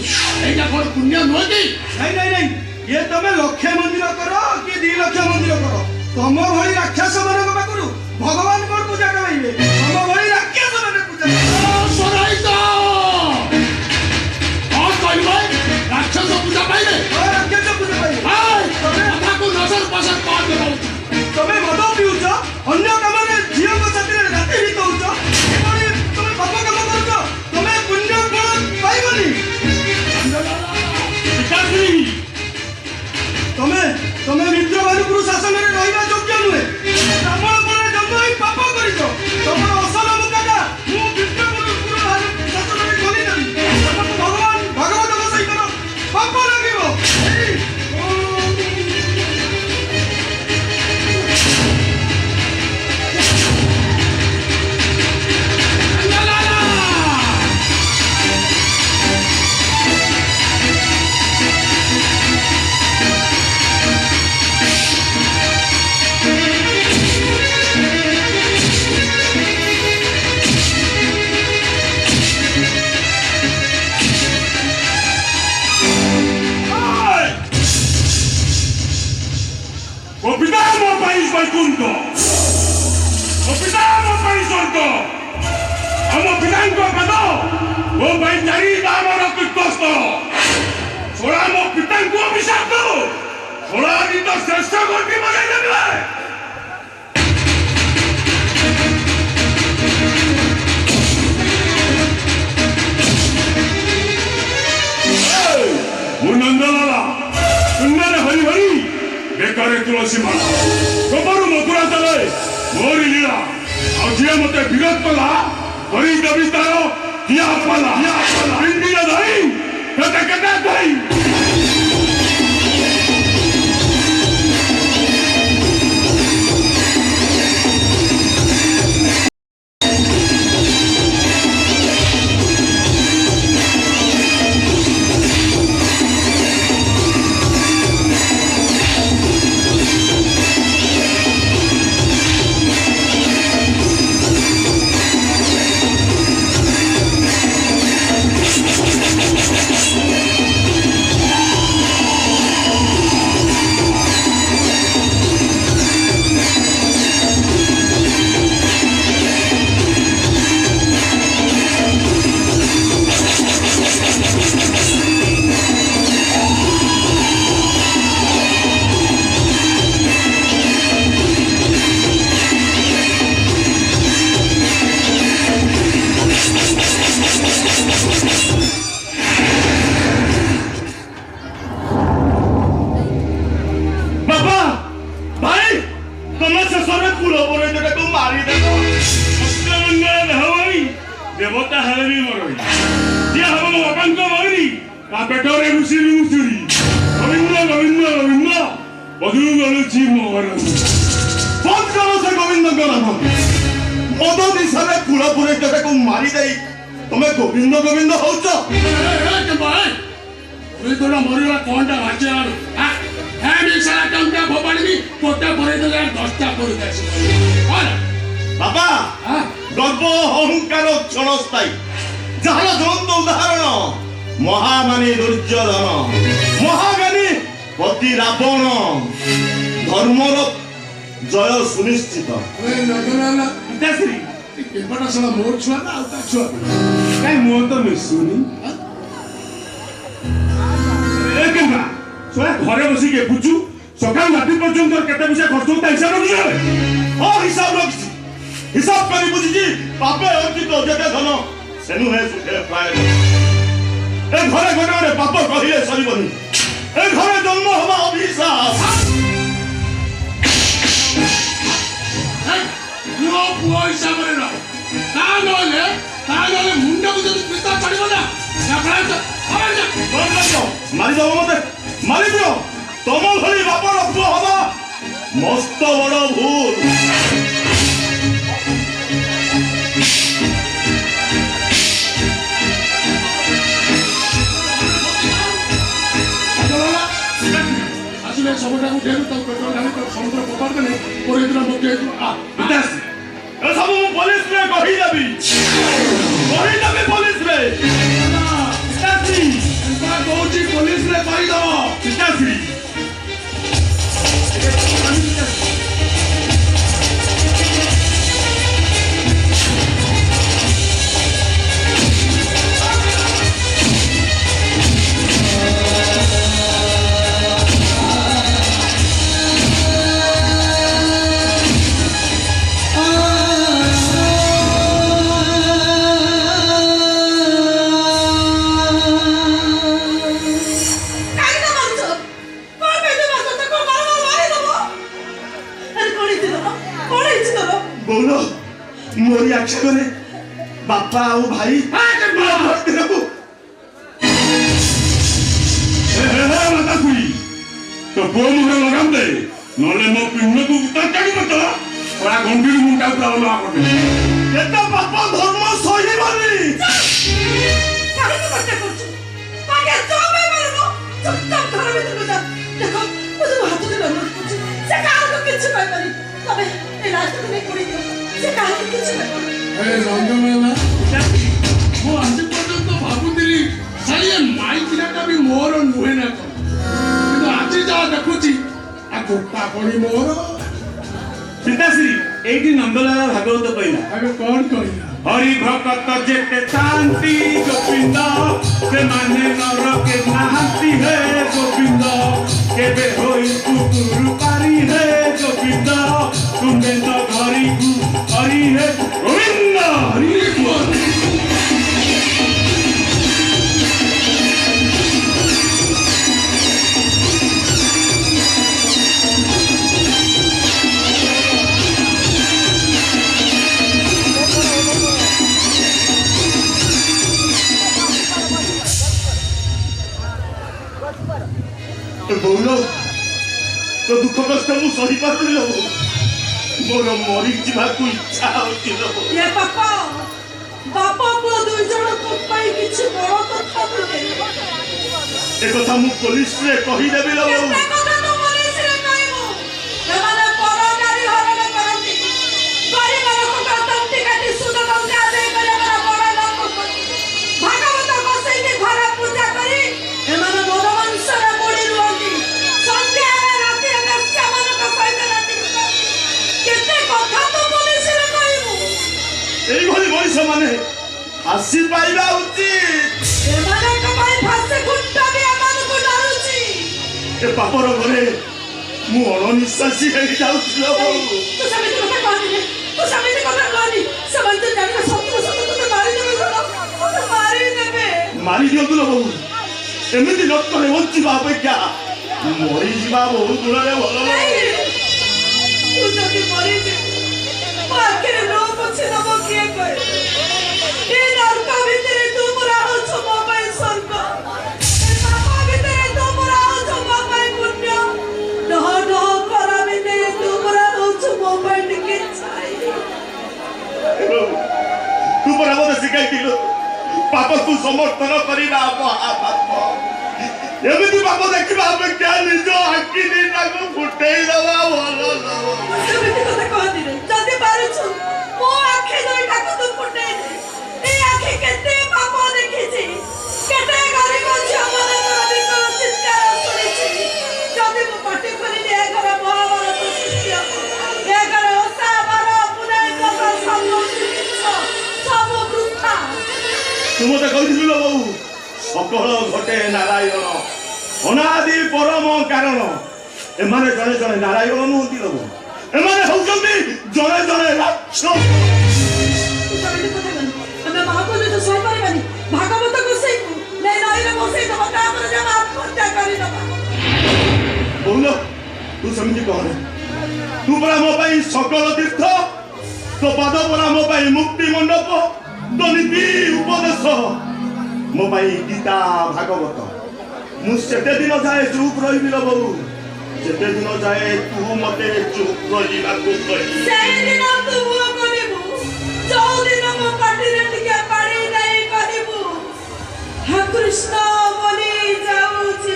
ଏଇଟା କଣ ପୁଣ୍ୟ ନୁହେଁ କି? ନାଇଁ ନାଇଁ ନାଇଁ ଇଏ ତମେ ଲକ୍ଷେ ମନ୍ଦିର କର କି 2 ଲକ୍ଷ ମନ୍ଦିର କର, ତମ ଭଳି ରାକ୍ଷସ ମାନଙ୍କ ପାଖରୁ ଭଗବାନ କଣ ପୂଜା କରିବେ? ତମ ଭଳି ରାକ୍ଷସ ମାନେ ପୂଜା ରାକ୍ଷସ ପୂଜା ପାଇବେ? ରାକ୍ଷସ ପୂଜା ପାଇବେ। କଥାକୁ ନଜର ପସନ୍ଦ କଣ ରହୁଛି? ତମେ ମଦ ପିଉଛ, ଅନ୍ୟ କାମରେ ଝିଅଙ୍କ ସାଥିରେ ରାତି ବିତଉଛ, ଏଭଳି ତମେ ପାପ କାମ କରୁଛ, ତମେ ପୁଣ୍ୟ ଫଳ ପାଇବନି। ତମେ ମିତ୍ର ମାନଙ୍କର ଶାସନରେ ରହିବା ଯୋଗ୍ୟ ନୁହେଁ। ବ୍ରାହ୍ମଣ କୁଳରେ ଜନ୍ମ ହୋଇ ପାପ କରିଛ। ତମର Opitamo país Vaikunto! Opitamo país Orto! Amo pitango pado! O painjarita amaro kutosto! Solamo pitango bisakto! Solani to sesta gorti magai debe! Munandalala! Kunnare hari hari! बेकारे तुलसी माला गोबरू मथुरा चले मोरी लीला आजिया मते विरोध कला हरी कवितारो किया पाला इंडिया दाई कते कते दाई देवता हलवी मरोई जे हम अपंग मरी का पेटोरे मुसिरी मुसिरी गोविंद गोविंद गोविंद बधु गलु जी मोहरन बंद करो से गोविंद का नाम मद दिशारे फूल पुरे जटे को मारी देई तुम्हें गोविंद गोविंद होउछ के भाई ओरे तोरा मरिला कोनटा भाचेलार आ हे मिसाला टंका भबाणी कोटा परे तो 10टा कर देछ और बाबा गर्व अहंकार क्षणस्थायी जहार ज्वलंत उदाहरण महामानी दुर्योधन महाज्ञानी पति रावण धर्मर जय सुनिश्चित केपटा सला मोर छुआ ना आउता छुआ काई मो तो मिसुनी ए केना सोया घरे बसी के बुझू सकाळ राती पर्यंत केते पैसा खर्च होता हिसाब रखियो ओ हिसाब रखी हिसाब करी बुझी पापे अर्जित अजय धन सेनु हे सुखे प्राय ए घरे घरे पाप कहिले सरीबनी ए घरे जन्म हवा अभिशाप यो पुओ हिसाब रे रहो तागले मुंडा को जदी पिता चढ़िबो ना ना पड़ा तो मारी दो मते मारी दियो तम भली बापर पुओ हवा मस्त बड़ भूल सबटा को देनु तब पेट्रोल डाली तो समुद्र पपार देने और इतना मके आ विदेश ए सब मु पुलिस रे कहि देबी पुलिस रे पिताश्री एनका कोची पुलिस रे कहि दो पिताश्री मोरी आखिरे बापा और भाई मत तो पुओ मुहर लगाम दे नले मो पिन्न को तड़काड़ी मत ओरा गंभीर मुंडा पूरा अलवा करदे एता पाप धर्म सहिबानी କାହିଁକି କଷ୍ଟ କରୁଛୁ ପାଗେ ଚୋବେ ମାରୁନୁ ଚୁପଚାପ ଘର ଭିତରକୁ ଯା ଦେଖ ମୁଁ ତୁମ ହାତରେ ଅନୁରୋଧ କରୁଛି ସେ କାହାକୁ କିଛି କହିବନି ତମେ ଏ ରାସ୍ତାକୁ ନେଇ ପଡ଼ି ଦିଅ ସେ କାହାକୁ କିଛି କହିବନି ଏ ରଙ୍ଗମେଲା ମୁଁ ଆଜି ପର୍ଯ୍ୟନ୍ତ ଭାବୁଥିଲି ସାରିଏ ମାଇକିନାଟା ବି ମୋର ନୁହେଁ ନା କଣ କିନ୍ତୁ ଆଜି ଯାହା ଦେଖୁଛି ଆ ଗୋଟା ପଡ଼ି ମୋର ପିତାଶ୍ରୀ ଏଇଠି ନନ୍ଦଲାଲ ଭାଗବତ କହିଲା ଆବେ କଣ କହିଲା हरि भक्त जेते शांति गोविंद से माने नरके नाहंती है गोविंद केबे होई कुकुर पारी है गोविंद तुमे तो घरी को हरि है गोविंद हरि बोल बोलो तो दुख कष्ट मु सही पारुनी लो मोर मरी जीवाकू इच्छा होची लो ये पापा बापा को दुई जण पाई किछि बड़ कथा बोले ए कथा मु पुलिस रे कहि देबी लो केते कथा तो पुलिस रे कहबो एमाने परगारी हरण करंती गरीब लोक को तंती काटी सुद टंका दे करे हमरा बड़ लोक भागवत बसई के घर पूजा करी एमाने मोर वंशरे पड़ी रुहंती संध्या राती रे श्यामन का सहित राती केते कथा तो पुलिस रे कहबो এই ভলি মଣିষ মানে হাসি পাইবা উচিত এমানে কমাই ফাসে গুন্টা বি আমানকু ডরুছি এ পাপর ঘরে মু অনিশ্বাসী হয়ে যাচ্ছি লো तू समिति কথা कहनी रे तू समिति কথা कहनी समझ जानी का सत्य सत्य तो मारी देबे तो मारी देबे মারি দিও লো বহু এমনি নটরে বঞ্চিবা অপেক্ষা মরি যাবা বহু দূরে ভালো तू যদি মরি যে পাখরে নো পছে দব কিয়ে কই এ নরক ভিতরে তোমরা হচ্ছ মোবাইল স্বর্গ এ পাপ ভিতরে তোমরা হচ্ছ মোবাইল পুণ্য নহ নহ করা ভিতরে তোমরা হচ্ছ মোবাইল কে চাই তু পরা মতে শিখাই দিল পাপ তু সমর্থন করিবা পাপ এমনি পাপ দেখিবা অপেক্ষা নিজ আঁকি দিটাকে ফুটেই দেওয়া ভালো समिति কথা कहनी रे যদি পারছ মো আখে দুইটাকে তু ফুটাই দে এই আখে কেতে পাপ দেখিছি কেতে গরিব ঝামলা করে কোন চিৎকার শুনেছি যদি মো পাটি করে দে ঘর মহাভারত সৃষ্টি এ ঘর ওসা বড় পুনাই কথা সব বৃথা তুমি তো কইছিল বহু সকল ঘটে নারায়ণ অনাদি পরম কারণ এমানে জনে জনে নারায়ণ নুহতি লোক এমানে হউଛନ୍ତି জনে জনে রাক্ষস সমিতি কথা বল আমরা মহাপুরুষ তো সই পারিবানি ভাগবত গোসাই নেই নইলে বসাই দেব তারপরে যেন আত্মহত্যা করি দেব বহুল তু সেମିତି କହରେ ତୁ ପରା ମୋ ପାଇଁ ସକଳ ତୀର୍ଥ ତୋ ପାଦ ପରା ମୋ ପାଇଁ ମୁକ୍ତି ମଣ୍ଡପ ତୋ ନୀତି ଉପଦେଶ ମୋ ପାଇଁ ଗୀତା ଭାଗବତ ମୁଁ ସେତେ ଦିନ ଯାଏ ଚୁପ୍ ରହିବି ଲୋ ବହୁ ଯେତେ ଦିନ ଯାଏ ତୁ ମତେ ଚୁପ୍ ରହିବାକୁ କହିବି সেই দিন তু মুহ করিবু যৌ দিন মো পাটিরে টিকে পাড়ি দেই করিবু হে কৃষ্ণ বলি যাউছি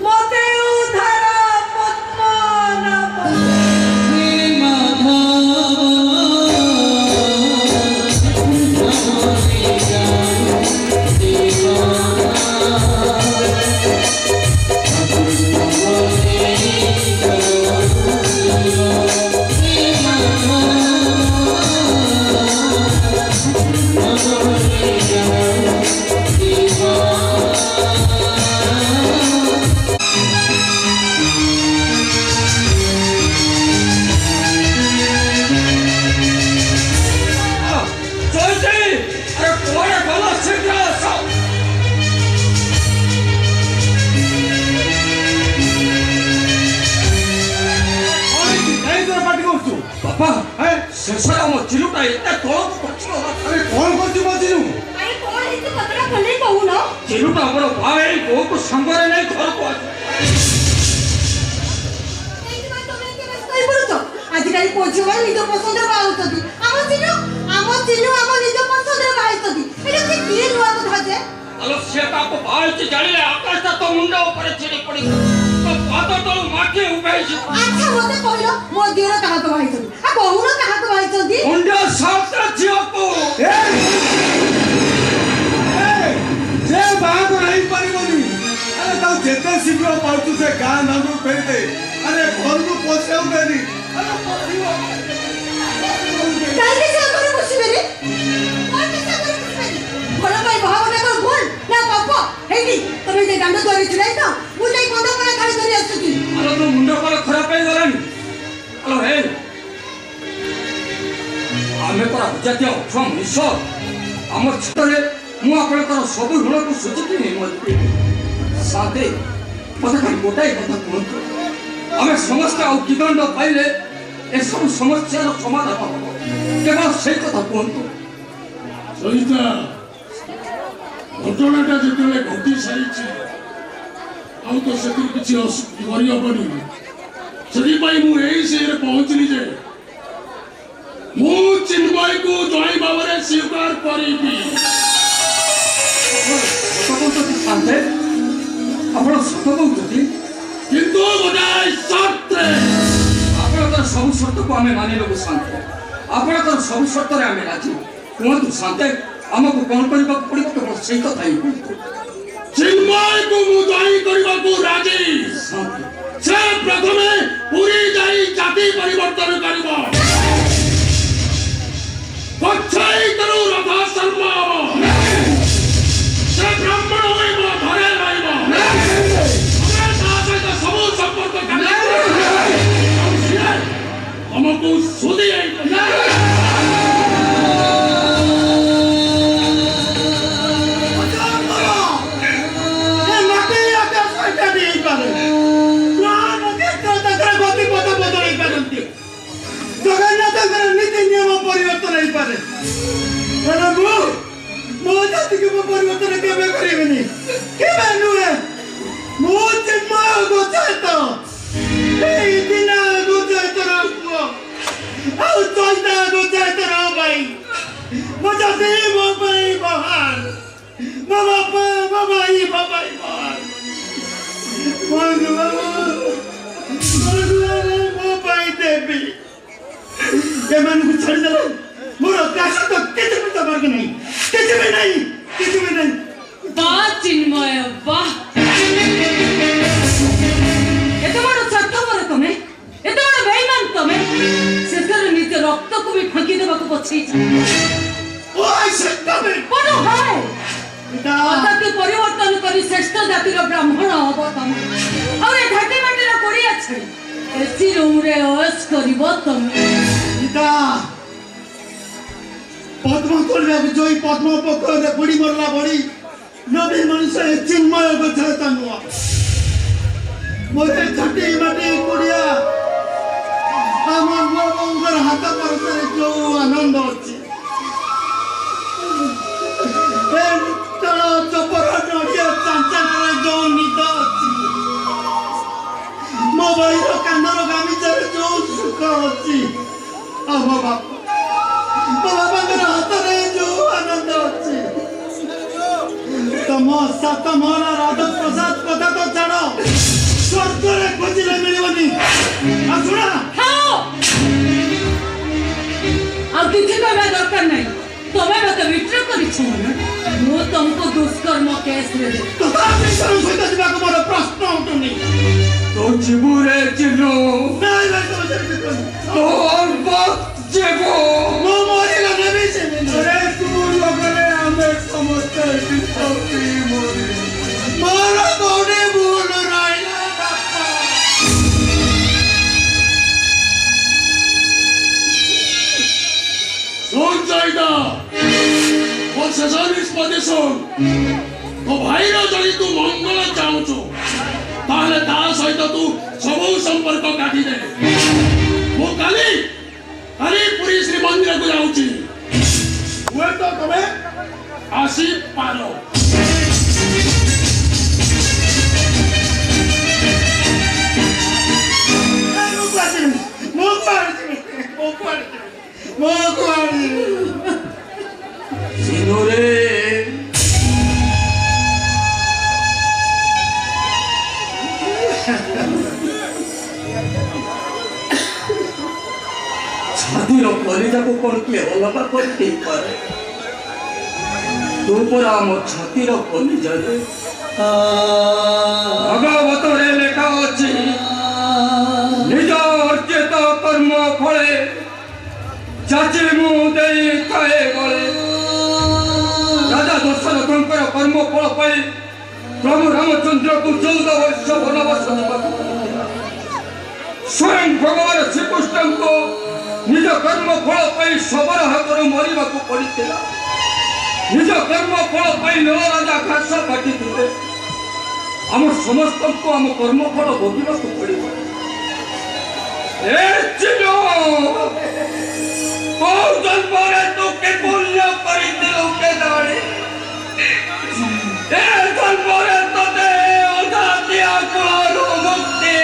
মতে উদ্ধার পদ্মনাভ জয়ন্তী আরে পরে বলো শীঘ্র আসো କାଇଁ ତୋର ପାଟି କରୁଛୁ ବାପା ଶେଷରେ ଆମ ଚିଲୁଟା ଏତେ ତଳକୁ ପଛିଗଲା ଆରେ କଣ କରୁଛୁ ମଝିରୁ আরে কোন হেতু কথাটা খোলে কহুন ଚିଲୁଟା ଆମର ଭାଇ ବୋଉକୁ ସାଙ୍ଗରେ ନେଇ ଘରକୁ ଆସ ସେ ତାକୁ ବାହାରିଛି ଜାଣିଲେ ଆକାଶଟା ତ ମୁଣ୍ଡ ଉପରେ ଛିଡ଼ି ପଡ଼ିବ ତ ପାଦ ତଳୁ ମାଟି ଉଭେଇଯିବ। ଆଚ୍ଛା ମତେ କହିଲ ମୋ ଦିଅର କାହାକୁ ବାହାଇଛନ୍ତି ଆଉ କହୁନ କାହାକୁ ବାହାଇଛନ୍ତି? ମୁଣ୍ଡ ସାତ ଝିଅକୁ ସେ ବାହାଘର ହେଇପାରିବନି। ଆରେ ତାକୁ ଯେତେ ଶୀଘ୍ର ପାଉଛୁ ସେ ଗାଁ ଦାଣ୍ଡକୁ ଫେରିଦେ। ଆରେ ଘରକୁ ପଶିବାକୁ ଦେନି। କାହିଁକି ସେ ଘରେ ବସିବେନି? ଘର ପାଇଁ ବାହାଘର କଣ ଭୁଲ ନା ପାପ? ହେଇନି ତମେ ଯେ ଦାଣ୍ଡ ଦୁଆରେ ଛିଡ଼ାଇ ତ ମୁଁ ଯାଇ କନ୍ଦ କରା ଖାଳି ଧରି ଆସୁଛି। ଆଲୋ ତୋ ମୁଣ୍ଡ କଣ ଖରାପ ହେଇଗଲାଣି? ଆଲୋ ହେ ଆମେ ପରା ଅଜାତୀୟ ଅଠୁଆ ମଣିଷ। ଆମ ଛୋଟରେ ମୁଁ ଆପଣଙ୍କର ସବୁ ଋଣକୁ ସୁଝିଥିଲି ମଧ୍ୟ ସାଥେ ମୋତେ ଖାଲି ଗୋଟାଏ କଥା କୁହନ୍ତୁ, ଆମେ ସମସ୍ତେ ଆଉ କି ଦଣ୍ଡ ପାଇଲେ ଏସବୁ ସମସ୍ୟାର ସମାଧାନ ହେବ? କେବଳ ସେଇ କଥା କୁହନ୍ତୁ। ସରିତା, ଘଟଣାଟା ଯେତେବେଳେ ଘଟି ସାରିଛି ଆଉ ତ ସେଥିରେ କିଛି କରିହବନି। ସେଥିପାଇଁ ମୁଁ ଏଇ ସେରେ ପହଞ୍ଚିଲି ଯେ ମୁଁ ଚିନ୍ମୟକୁ ଜୟ ଭାବରେ ସ୍ୱୀକାର କରିବି। ଆପଣ ସତ କହୁଛନ୍ତି? କିନ୍ତୁ ଗୋଟାଏ ସର୍ତ୍ତରେ। ଆପଣଙ୍କର ସବୁ ସର୍ତ୍ତକୁ ଆମେ ମାନି ନେବୁ ଶାନ୍ତେ। ଆପଣଙ୍କର ସବୁ ସର୍ତ୍ତରେ ଆମେ ରାଜି। କୁହନ୍ତୁ ଶାନ୍ତେ, ଆମକୁ କ'ଣ କରିବାକୁ ପଡ଼ିବ? କେବଳ ସେଇ କଥା ହିଁ କୁହନ୍ତୁ। ଚିନ୍ମୟକୁ ମୁଁ ଜୟ କରିବାକୁ ରାଜି। ଶାନ୍ତେ, ସେ ପ୍ରଥମେ ପୁରୀ ଯାଇ ଜାତି ପରିବର୍ତ୍ତନ କରିବ। କଚ୍ଛାଇତରୁ ରଥ ସର୍ବ ହେବ। ସେ ବ୍ରାହ୍ମଣ ହୋଇବ, ଘରେ ରହିବ। ଆମେ ତା ସହିତ ସବୁ ସମ୍ପର୍କ ଆମକୁ ସୁଧି ଜଗନ୍ନାଥଙ୍କର ନୀତି ନିୟମ ପରିବର୍ତ୍ତନ ହେଇପାରେ। ମୋ ଜାତିକୁ ମୁଁ ପରିବର୍ତ୍ତନ କେବେ କରିବିନି, କେବେ ନୁହେଁ। ମୁଁ ଚିନ୍ମୟ ଗୋଚାୟତ, ଏଇ ଦିନ ଗୋଚାୟତର ପୁଅ ଆଉ ଚୈତା ଗୋଚାୟତର ଭାଇ। ମୋ ଜାତି ମୋ ପାଇଁ ମହାନ, ମୋ ବାପା ମୋ ଭାଇ ମୋ ପାଇଁ ମହାନ। ମୋ ପାଇଁ ଦେବି। ଏମାନଙ୍କୁ ଛାଡ଼ିଦେଲେ ମୋର କାଶ ତ କିଛି ବି ଦବାର ନାହିଁ, କିଛି ବି ନାହିଁ, କିଛି ବି ନାହିଁ। ବାଃ ଚିନ୍ମୟ, ବାଃ! ଏତେ ବଡ଼ ସ୍ୱାର୍ଥପର ତମେ, ଏତେ ବଡ଼ ବେଇମାନ ତମେ, ଶେଷରେ ନିଜ ରକ୍ତକୁ ବି ଫାଙ୍କି ଦେବାକୁ ପଛେଇଛ। ଜାତି ପରିବର୍ତ୍ତନ କରି ଶ୍ରେଷ୍ଠ ଜାତିର ବ୍ରାହ୍ମଣ ହବ ତମେ। ଆଉ ଏ ଘାଟି ମାଟିର କୋଡ଼ିଆ ଛାଡ଼ି ଏସି ରୁମରେ ଅଏସ୍ କରିବ ତମେ। ପଦ୍ମ କରିବାକୁ ଯୋଇ ପଦ୍ମ ପୋଖରୀରେ ବୁଡ଼ି ମରିଲା ବଢ଼ି ନବୀ ମଣିଷ ଏ ଚିନ୍ମୟ ଗୋଚାୟତ ନୁହଁ। ମୋର ଝାଟି ମାଟି କୁଡ଼ିଆ ଆମ ବୋଉଙ୍କର ହାତ ପରସରେ ଯୋଉ ଆନନ୍ଦ ଅଛି, ଚଳ ଚପର ନଡ଼ିଆ ଚାଞ୍ଚାରେ ଯୋଉ ନିଦ ଅଛି, ମୋ ଭାଇର କାନ୍ଧର ଗାମିଚାରେ ଯୋଉ ସୁଖ ଅଛି, ଆଉ ମୋ ବାପାଙ୍କର ହାତରେ ଯୋଉ ଆନନ୍ଦ ଅଛି, ତମ ସାତ ମହଲ ରାଜପ୍ରସାଦ କଥା ତ ଛାଡ଼, ସ୍ୱର୍ଗରେ ଖୋଜିଲେ ମିଳିବନି। ଆଉ ଶୁଣ, ଆଉ କିଛି କହିବା ଦରକାର ନାହିଁ। ତମେ ମତେ ବିଟ୍ରେ କରିଛ ମାନେ ମୁଁ ତମକୁ ଦୁଷ୍କର୍ମ କେସ୍ରେ ଦେବି। ତଥାପି ସହିତ ଯିବାକୁ ମୋର ପ୍ରଶ୍ନ ଉଠୁନି। ତୋ ଯିବୁରେ ଚିନୁ, ନାଇଁ ଭାଇ ତମେ ସେମିତି କୁହନି। ତୋ ଅଲବତ ଯିବୁ। ମୁଁ ମରିଲା ନେବି ସେମିତି। ତୁ ଲୋକରେ ଆମେ ସମସ୍ତେ ମୋର କୋଉଠି ଭୁଲ ରହିଲା ବାପା। ଶୁଣ ଚୈତା, ମୋ ଶେଷ ନିଷ୍ପତ୍ତି ଶୁଣ। ତୋ ଭାଇର ଯଦି ତୁ ମଙ୍ଗଳ ଚାହୁଁଛୁ ତାହେଲେ ତା ସହିତ ତୁ ସବୁ ସମ୍ପର୍କ କାଟିଦେ। ମୁଁ କାଲି ପୁରୀ ଶ୍ରୀମନ୍ଦିରକୁ ଯାଉଛି, ହୁଏତ ତମେ ଆସିପାର। চিনুরে ଛାତିର କଲିଜାକୁ କ'ଣ କିଏ ଅଲଗା କରିଦେଇପାରେ? ତୁ ପରା ଆମ ଛାତିର କଲିଜାରେ। ଭଗବତରେ ଲେଖା ଅଛି, ନିଜ ଅର୍ଜିତ କର୍ମ ଫଳେ ଯାଚି ମୁଁ ଦେଇଥାଏ ବଳେ। ରାଜା ଦଶରଥଙ୍କର କର୍ମ ଫଳ ପାଇଁ ପ୍ରଭୁ ରାମଚନ୍ଦ୍ରକୁ 14 ବର୍ଷ ବନବାସ ଯିବାକୁ ପଡ଼ିଥିଲା। ସ୍ୱୟଂ ଭଗବାନ ଶ୍ରୀକୃଷ୍ଣଙ୍କୁ ନିଜ କର୍ମ ଫଳ ପାଇଁ ଶବର ହାତରୁ ମରିବାକୁ ପଡ଼ିଥିଲା। ନିଜ କର୍ମ ଫଳ ପାଇଁ ନୀଳରାଜା ଘାସ କାଟିଥିଲେ। ଆମ ସମସ୍ତଙ୍କୁ ଆମ କର୍ମ ଫଳ ଭୋଗିବାକୁ ପଡ଼ିବ। କୋଉ ଜନ୍ମରେ ତୁ କେ ପୁଣ୍ୟ କରିଥିଲୁ କେଜାଣି? ଏ ଜନ୍ମରେ ତତେ ଅଜାତିଆ କୁଳରୁ ମୁକ୍ତି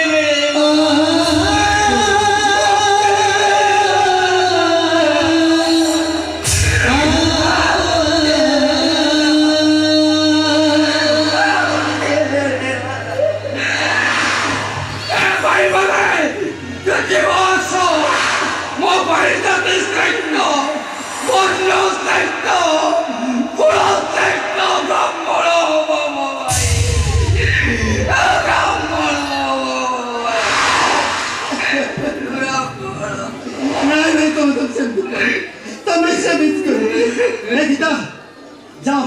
যাও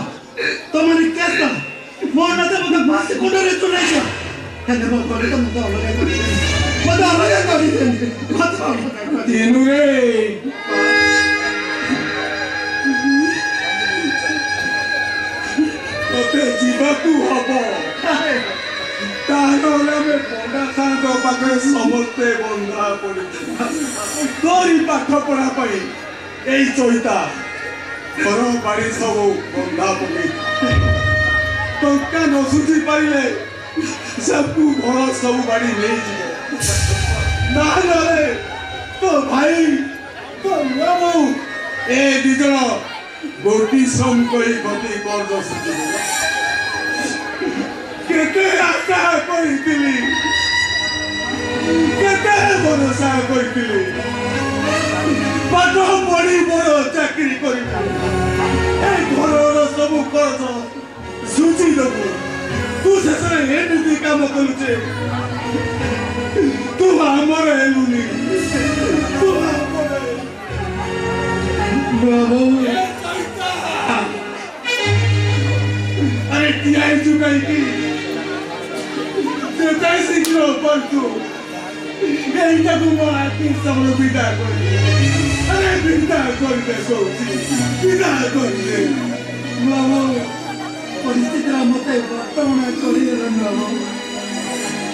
তোমার কেসটা মোর নাতে মতো মাসে কোটরে চলে যাও কেন বলে তো মতো অলগা করে মতো অলগা করে দেন কথা তেনু রে তোতে ଯିବାକୁ ହବ। ତାହେଲେ ଆମେ ପଣ୍ଡା ସାହେବ ପାଖରେ ସମସ୍ତେ ବନ୍ଧା ପଡ଼ିଛୁ। ତୋରି ପାଠ ପଢ଼ା ପାଇଁ ଏଇ ଚଇତା ଘର ବାଡ଼ି ସବୁ ବନ୍ଧା ପକେଇ ଟଙ୍କା ନ ଶୁଝି ପାରିଲେ ସବୁ ଘର ସବୁ ବାଡ଼ି ନେଇଯିବ। ନହେଲେ ତୋ ଭାଇ ତୋ ମାମୁ ଏ ଦି ଜଣ ଗୋଟି ଶ୍ରମ କରି ଗତି କର୍ଜ ଶୁଝିବ। କେତେ ଆଶା କରିଥିଲି, କେତେ ଭରସା କରିଥିଲି, ପାଠ ପଢି ବଡ଼ ଚାକିରି କରିବୁ, ଏ ଘରର ସବୁ କରଜ ଶୁଝି ଦେବୁ। ତୁ ଶେଷରେ ଏମିତି କାମ କରୁଛେ, ତୁ ଆମର ହେଲୁନି, ତୁ ଆମର अरे टियाई चुकाई की देता शୀଘ୍ର ପଡୁ ଏଇଟାକୁ ମୋ ଆଖି ସାମନେ ବିଦା କରିଦେ। अरे ବିଦା କରିଦେ କହୁଛି, ବିଦା କରିଦେ। ବାବୁ ପରିସ୍ଥିତିରେ ମତେ ବର୍ତ୍ତମାନ କରିଦେଲ ବାବୁ।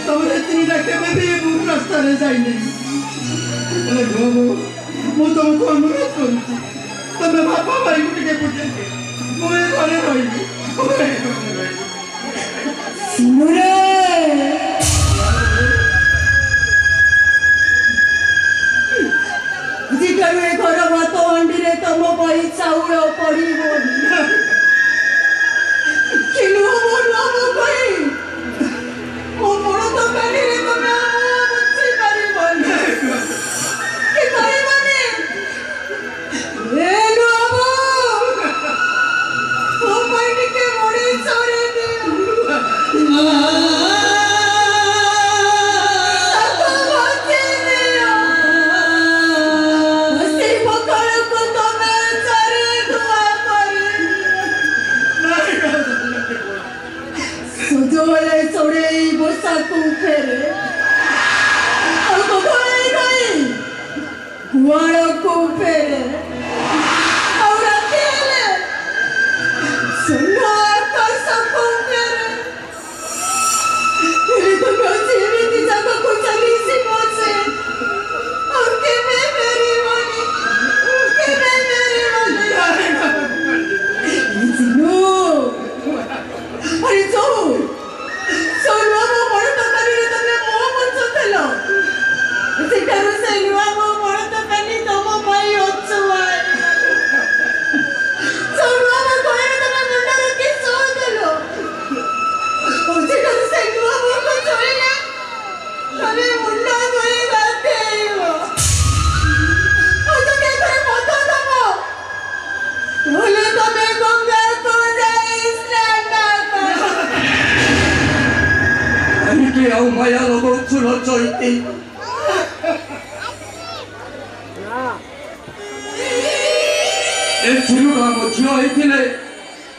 ତମର ଏତିକିଟା କେବେ ବି ଭୁଲ ରାସ୍ତାରେ ଯାଇନି। ହେଲେ ବାବୁ ମୁଁ ତମକୁ ଅନୁରୋଧ କରୁଛି, ତମେ ବାପା ଭାଇକୁ ଟିକେ ବୁଝେଇବେ। ମୁଁ ଏ ଘରେ ରହିବି, ମୁଁ ଏ ଘରେ ରହିବି। ସିମୁରେ ଆଜିଠାରୁ ଏ ଘର ଭାତ ହାଣ୍ଡିରେ ତମ ପାଇଁ ଚାଉଳ ପଡ଼ିବନି। କିନ୍ତୁ ମୋ ଲାଭ ପାଇଁ ମୋ ବଡ଼ ଦୋକାନୀରେ ତମେ ବୁଝି ପାରିବନି କି ପାରିବନି। ଏ ଲାଭ ମୋ ପାଇଁ ଟିକେ ମୁଢ଼ି ଚୋରି ଦିଅ। କାହିଁକି ଆଉ ମାୟା ଲଗାଉଛୁ ଲୋ ଚୈତି? ଏ ଚିରୁଟା ଆମ ଝିଅ ହେଇଥିଲେ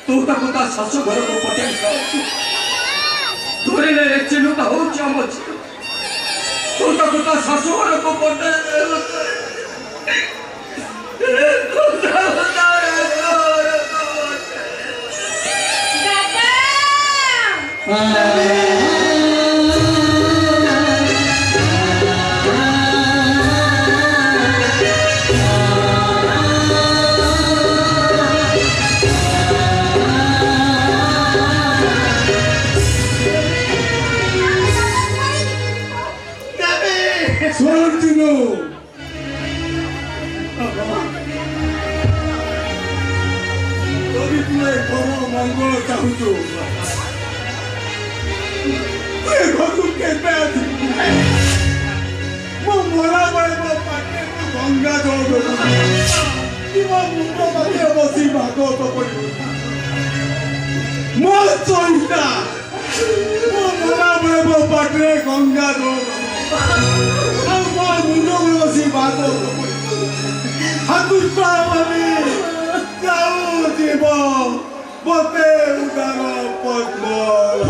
ତୁ ତାକୁ ତା ଶାଶୁ ଘରକୁ ପଠାଇ ସାରିଛୁ। ଧରିଲେ ଏ ଚିରୁଟା ହଉଛି ଆମ ଝିଅ, ତୁ ତାକୁ ତା ଶାଶୁ ଘରକୁ ପଠାଇ Sortino! Tobi tu como mongolo tahutu. Tu gotu kepeti. Mo mora bole mo pate mo ganga dogo. Ti mo mundo pate mo si bago to pori. Mo choita. Mo mora bole mo pate ganga dogo. Apa mundo mo si bago. Hatu pawami. Jauh tiba, bote udara potmol.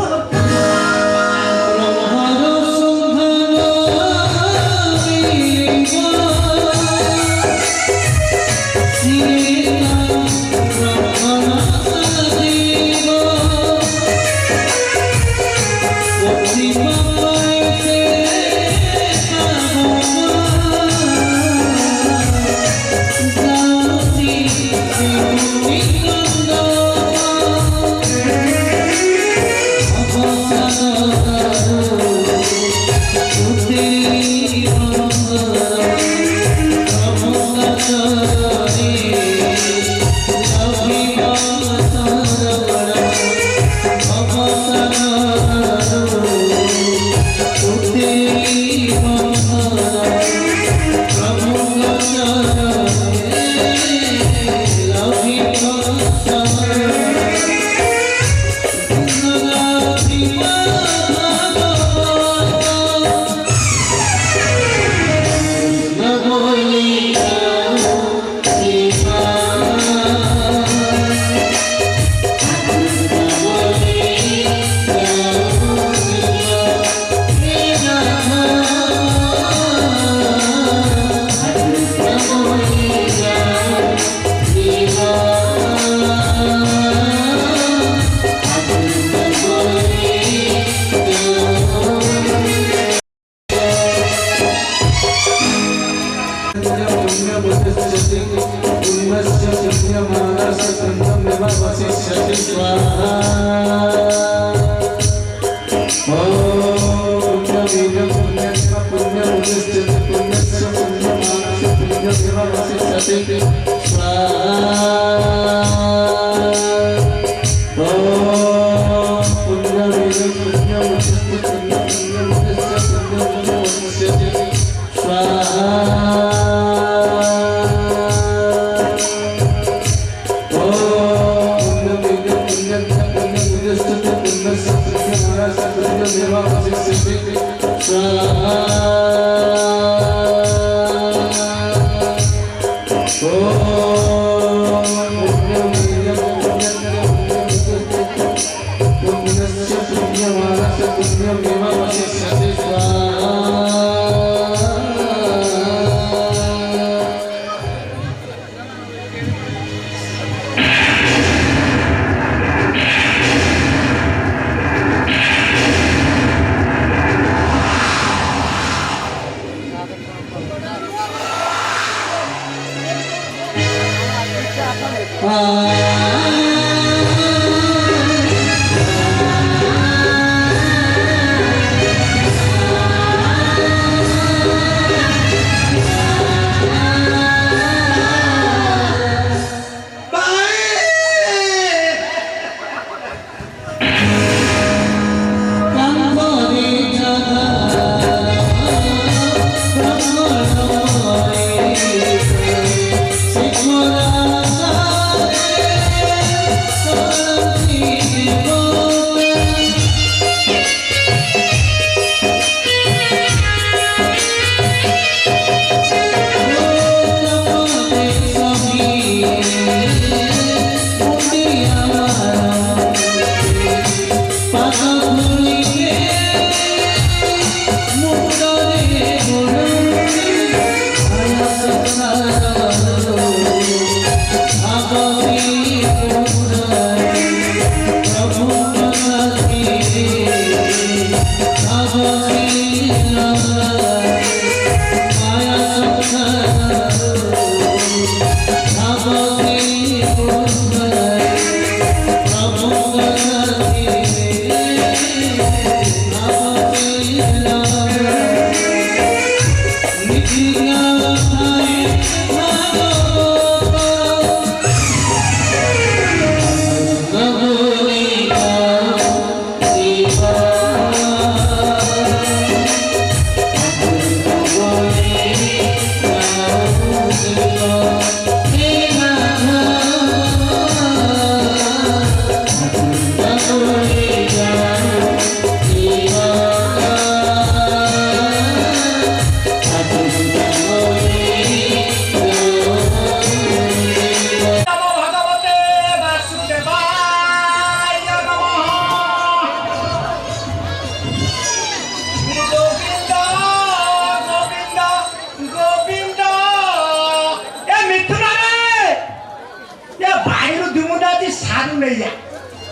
सारू नहीं जा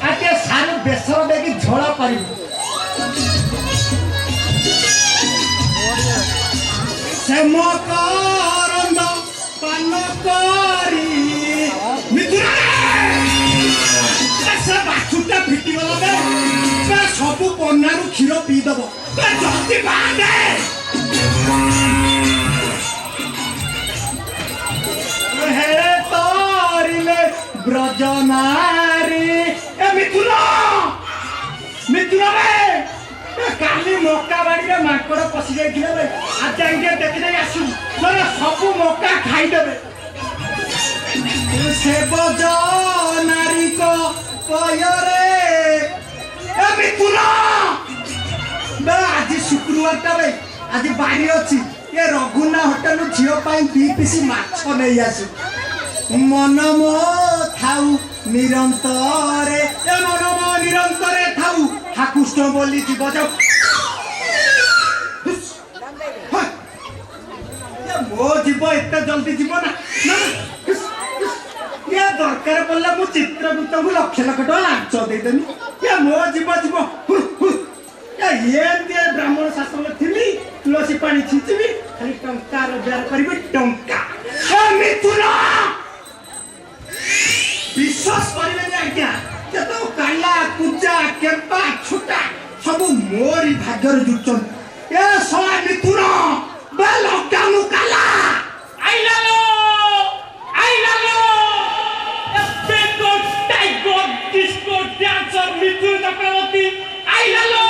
आटे सारू बेसर देकी झोला करिबो से मकरंद पान करी मिथुना से बाछुटा फिटी गला बे सबु पन्नारू क्षीर पी दबो बे जल्दी बांधे हे तारिले ब्रजनारी ए मिथुना मिथुना रे काली मक्का बाड़ी रे माकड़ पसी जाइथिले बे आज जाइके देखि दे आसु तोर सबु मक्का खाई देबे से बजनारी को पयरे ए मिथुना बे आज शुक्रवार ता बे आज बाड़ी अछि ये रघुना होटल झियो पाई 2 पीसी माछ नै आसु मनमो थाउ निरंतरे ए मनमो निरंतरे थाउ हाकुष्ट बोली जी बजाओ ये मो जीव एते जल्दी जीव ना ना ये दरकार पड़ला मु चित्रगुप्त को लक्ष लक्ष टका लांच दे देनी ये मो जीव जीव ये दिए ब्राह्मण शासन थिली तुलसी पानी छिचिबी खाली टंका रोजगार करबी टंका ए मिथुना विश्वास करिबे आज्ञा जे तो काला पूजा केपा छुटा सब मोरी भाग्यर जुचन ए सोला मिथुना बे लॉकडाउन काला आइलालो Beko tiger disco dancer Mithun Chakraborty आइलालो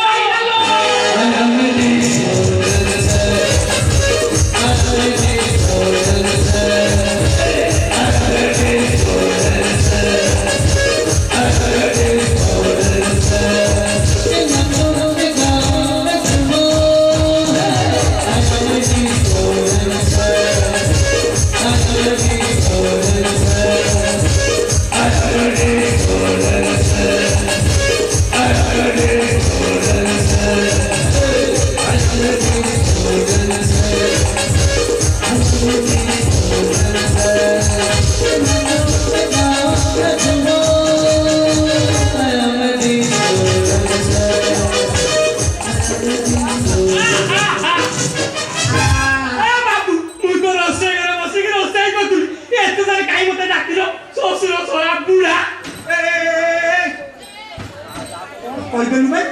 कहदेलु भाई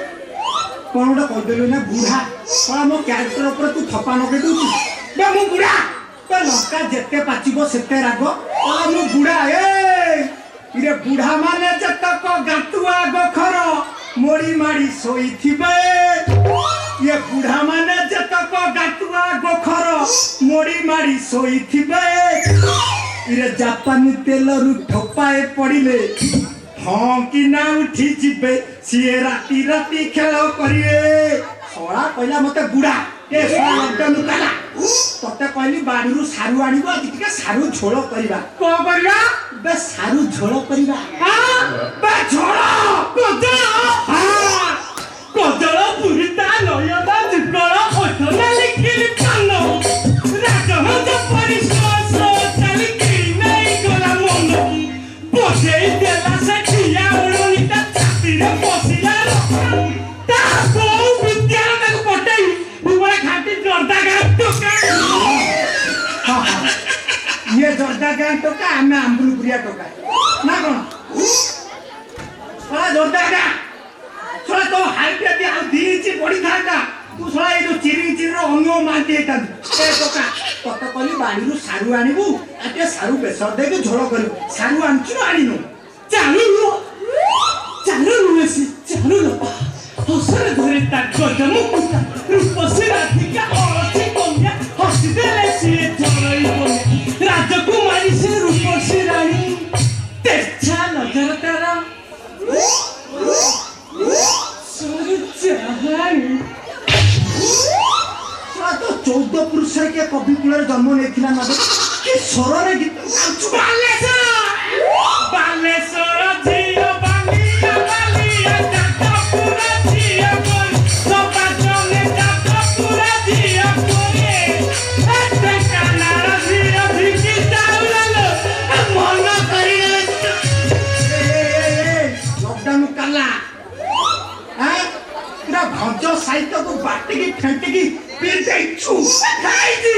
कौन गोटे कहदेलु ना बुढ़ा कौन मो क्यारेक्टर ऊपर तू थपा नगे दूची बे मु बुढ़ा तो लंका जेते पाचिबो सेते राग कौन मु बुढ़ा इरे बुढ़ा माने जतक गातुआ गखर मोड़ी माड़ी सोईथिबे ये बुढ़ा माने जतक गातुआ गखर मोड़ी माड़ी सोईथिबे इरे जापानी तेलरु ठोपाए पड़िले हाँ कि ना उठी जिबे सीए राती राती खेल करिए सोला कहला मते बुढ़ा ए सोला लॉकडाउन काला तते कहली बाड़ीरू सारू आनिबो आज टिके सारू झोल करिबा को करिया बे सारू झोल करिबा हां बे झोल कोदळ पुरिता नयदा जुगळ ओठना लिखिली कानो राजहंस परिश्वास चाली कि नै गला मन बोझेई देला से खिया ओळनिता छातीरे बसिला ता बहु विद्यालय को पटई बुबा घाटी जर्दा गां टोका ये जर्दा गां टोका हमें आंबुलपुरिया टोका ना कोन आ जर्दा गां छोरा तो हाइट दे आ दीची पड़ी थाका तू छोरा ए जो चिरी चिरी रो अंगो मारती एता ए टोका तत कली बाड़ीरू सारू आनिबू आटे सारू बेसर दे के झोल करू सारू आनछु आनिनो चालू रुसी चालू लो हसरे धरे ता गजम मुकुटा रूपसी राधिका औरती कन्या हसी देले सिए झरई बने राजकुमारी से रूपसी रानी तेच्छा नजर तारा सर जहानी तो 14 पुरुष के कवि कुल जन्म नेथिला नबे कि स्वररे गीत बालेश्वर झियो बालिया बालिया जातपुरा झियो बोल सपा जने जातपुरा झियो बोले एते कानार झियो भिकी जाउलालो मन करी ପିଇଛୁ ଖାଇଛି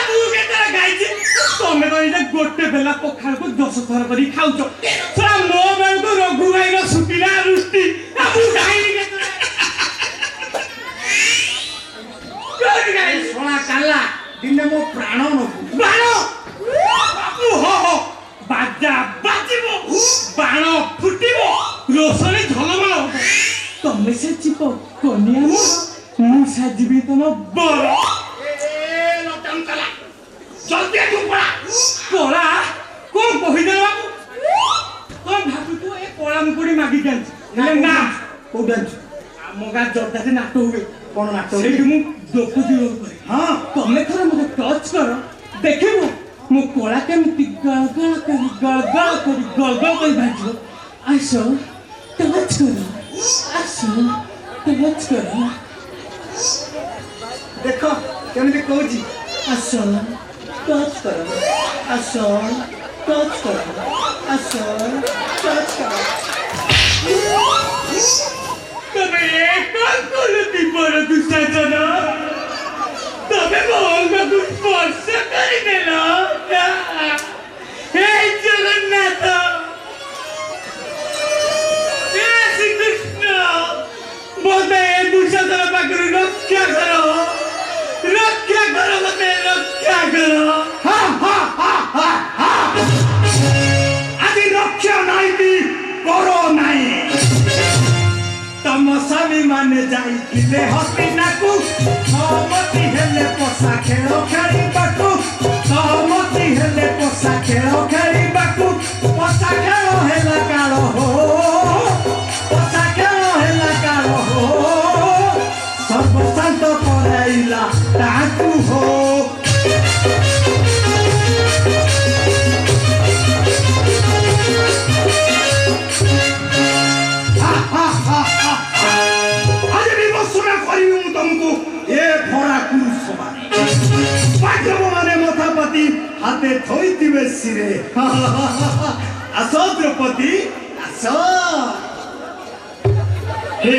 ମୁଁ କେତେବେଳେ ଖାଇଛି ତମେ କହିଲେ ଗୋଟେ ବେଲା ପଖାଳକୁ 10 ଥର କରି ଖାଉଛ ମୋ ବେଳକୁ ରଘୁ ଭାଇର ଶୁଖିଲା ରୁଟି ମୁଁ ଖାଇନି କେତେବେଳେ ଶୋଣା କାଲା ଦିନେ ମୋ ପ୍ରାଣ ନବୁ ବାଣ ବାବୁ ହୋ ବାଜା ବାଜିବ ବାଣ ଫୁଟିବ ରୋଷଣୀ ଝଲମଲ ହବ ତମେ ସେ ଯିବ କନ୍ୟା ମୁଁ ସାଜିବି ତମ ବର ଜଲ୍ଦି ତୁ ପଳା କଣ କହିଦେଲ ବାବୁ କଣ ଭାବୁଛୁ ଏ କଳା ମୁକୁଡି ମାଗିକି ଆଣିଛୁ ନା କୋଉଠି ଆଣିଛୁ ଆମ ଗାଁ ଜର୍ଦାରେ ନାଟ ହୁଏ କଣ ନାଟ ସେଇଠି ମୁଁ ଦୋକୁତି କରେ ହଁ ତମେ ଥରେ ମୋତେ ଟଚ୍ କର ଦେଖିବ ମୋ କଳା କେମିତି ଗଳଗଳ କରି ଭାଜିବ ଆସ ଟଚ୍ କର ଆସ ଟଚ୍ କର ଦେଖ କେମିତି କହୁଛି ଆସ टच करो असो टच करो असो टच करो तबे एक कुलती पर दुशासन तबे बोल में कुछ स्पर्श करी देना हे जगन्नाथ हे श्री कृष्ण बोलते दुशासन पाखरु रक्षा करो मते रक्षा करो आदि रक्षा नहीं थी करो नहीं तम स्वामी माने जाइले हस्तिनाकु सहमति हेले पोसा खेल खेलिबाकु सहमति हेले पोसा खेल खेलिबाकु पोसा खेल हेला कालो हो पोसा खेल हेला कालो हो सर्वशांत कराइला ताकु हो आज भी बसुना करी हूं तुमको ये भरा कुरुष सभा पाठ्यम माने मथापति हाथे थोइतिबे सिरे आसो द्रौपदी आसो हे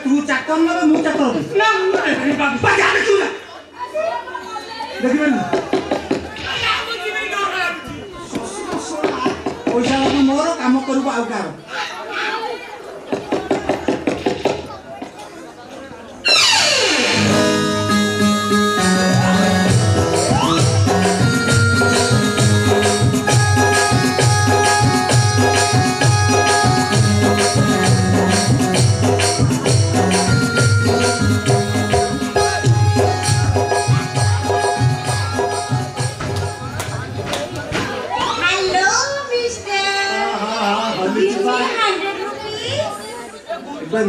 तू चाकर ना मु चाकर ना बजा दे तू देखिबे ना पैसा मोर काम करबो आउ कार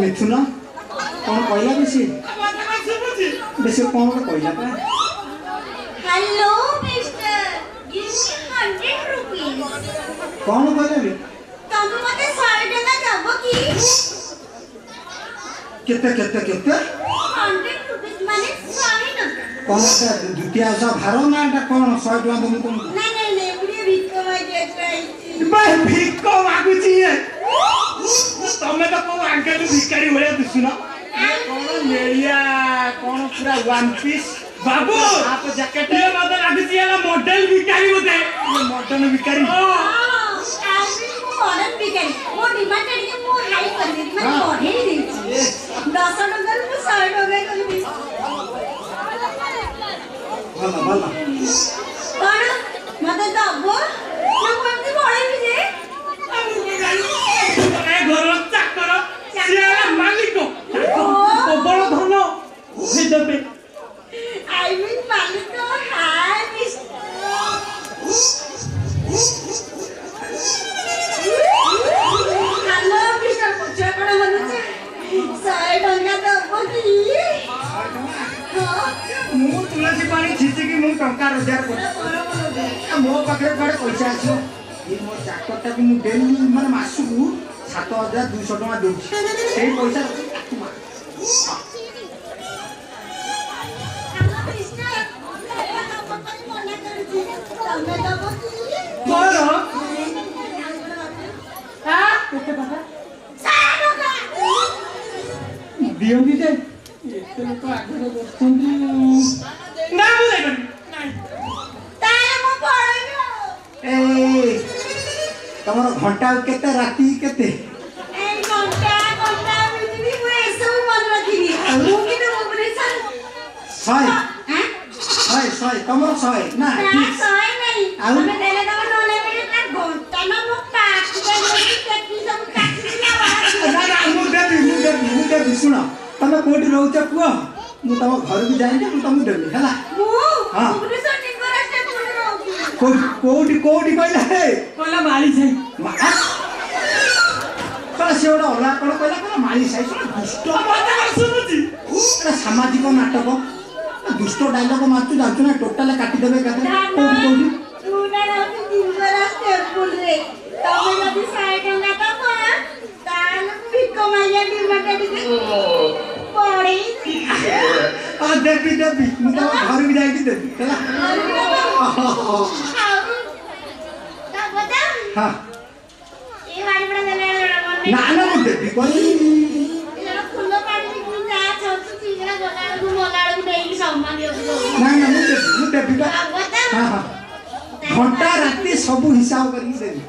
मिथुन कौन कहला बेसी बेसी कौन कहला का hello mister give me 100 rupees कौन कहला बे तुम मते 100 टका दबो की केते 100 रुपीस माने 100 टका कौन का द्वितीय सा भारो ना कौन 100 टका दम तुम नहीं मुझे भिक्को मागे भाई भिक्को मागुची है तमे तो को अंकल भिखारी होया दिसुना कौन मेलिया कौन पूरा वन पीस बाबू आप जैकेट ये मत लागुची है मॉडल भिखारी होते ये मॉडल भिखारी मॉडल भिखारी वो डिमांड करके वो हाई कर दे मैं बढ़े ही देची 10 टका में 100 टका कर दी भला कौन मते दबो ना कोनती बढ़े भी जे घर चाकर मालिक बड़ धन देवे ମୁଁ ତୁଳସୀ ପାଣି ଛିଞ୍ଚିକି ମୁଁ ଟଙ୍କା ରୋଜଗାର କରୁଛି ମୋ ପାଖରେ କୁଆଡ଼େ ପଇସା ଆସିବ ଏ ମୋ ଚାକରଟାକୁ ମୁଁ ଡେଲି ମାନେ ମାସକୁ 7,200 ଟଙ୍କା ଦେଉଛି ସେଇ ପଇସା ରଖି ତାକୁ ମାର ମୋର କେତେ ଟଙ୍କା ଦିଅନ୍ତି ଯେ ଏତେ ଲୋକ ଆଗରେ ବସୁଛନ୍ତି ନା ମୁଁ ଦେବନି ଏ ତମର ଘଣ୍ଟା କେତେ ରାତି କେତେ ଶହେ ଶହେ ତମର 100 ନା ଆଉ ମୁଁ ଦେବି ଶୁଣ ତମେ କୋଉଠି ରହୁଛ କୁହ ମୁଁ ତମ ଘରକୁ ଯାଇକି ମୁଁ ତମକୁ ଦେବି ହେଲା କୋଉଠି କୋଉଠି କହିଲା ହେ କହିଲା ମାଳି ସାହି ସେ ଗୋଟେ ଅଲଗା କଣ କହିଲା କହିଲା ମାଳି ସାହି ଦୁଷ୍ଟ ଶୁଣୁଛି ସାମାଜିକ ନାଟକ ଦୁଷ୍ଟ ଡାଇଲଗ ମାରୁଛୁ ଜାଣିଛୁ ନା ଟୋଟାଲ କାଟିଦେବେ କୋଉଠି ଦେବି ଦେବି ମୁଁ ତମ ଘରକୁ ଯାଇକି ଦେବି ହେଲା ନା ନା ମୁଁ ଦେବି କହିଲି ନାଇଁ ନା ମୁଁ ଦେବି ହଁ ହଁ ଘଣ୍ଟା ରାତି ସବୁ ହିସାବ କରିକି ଦେବି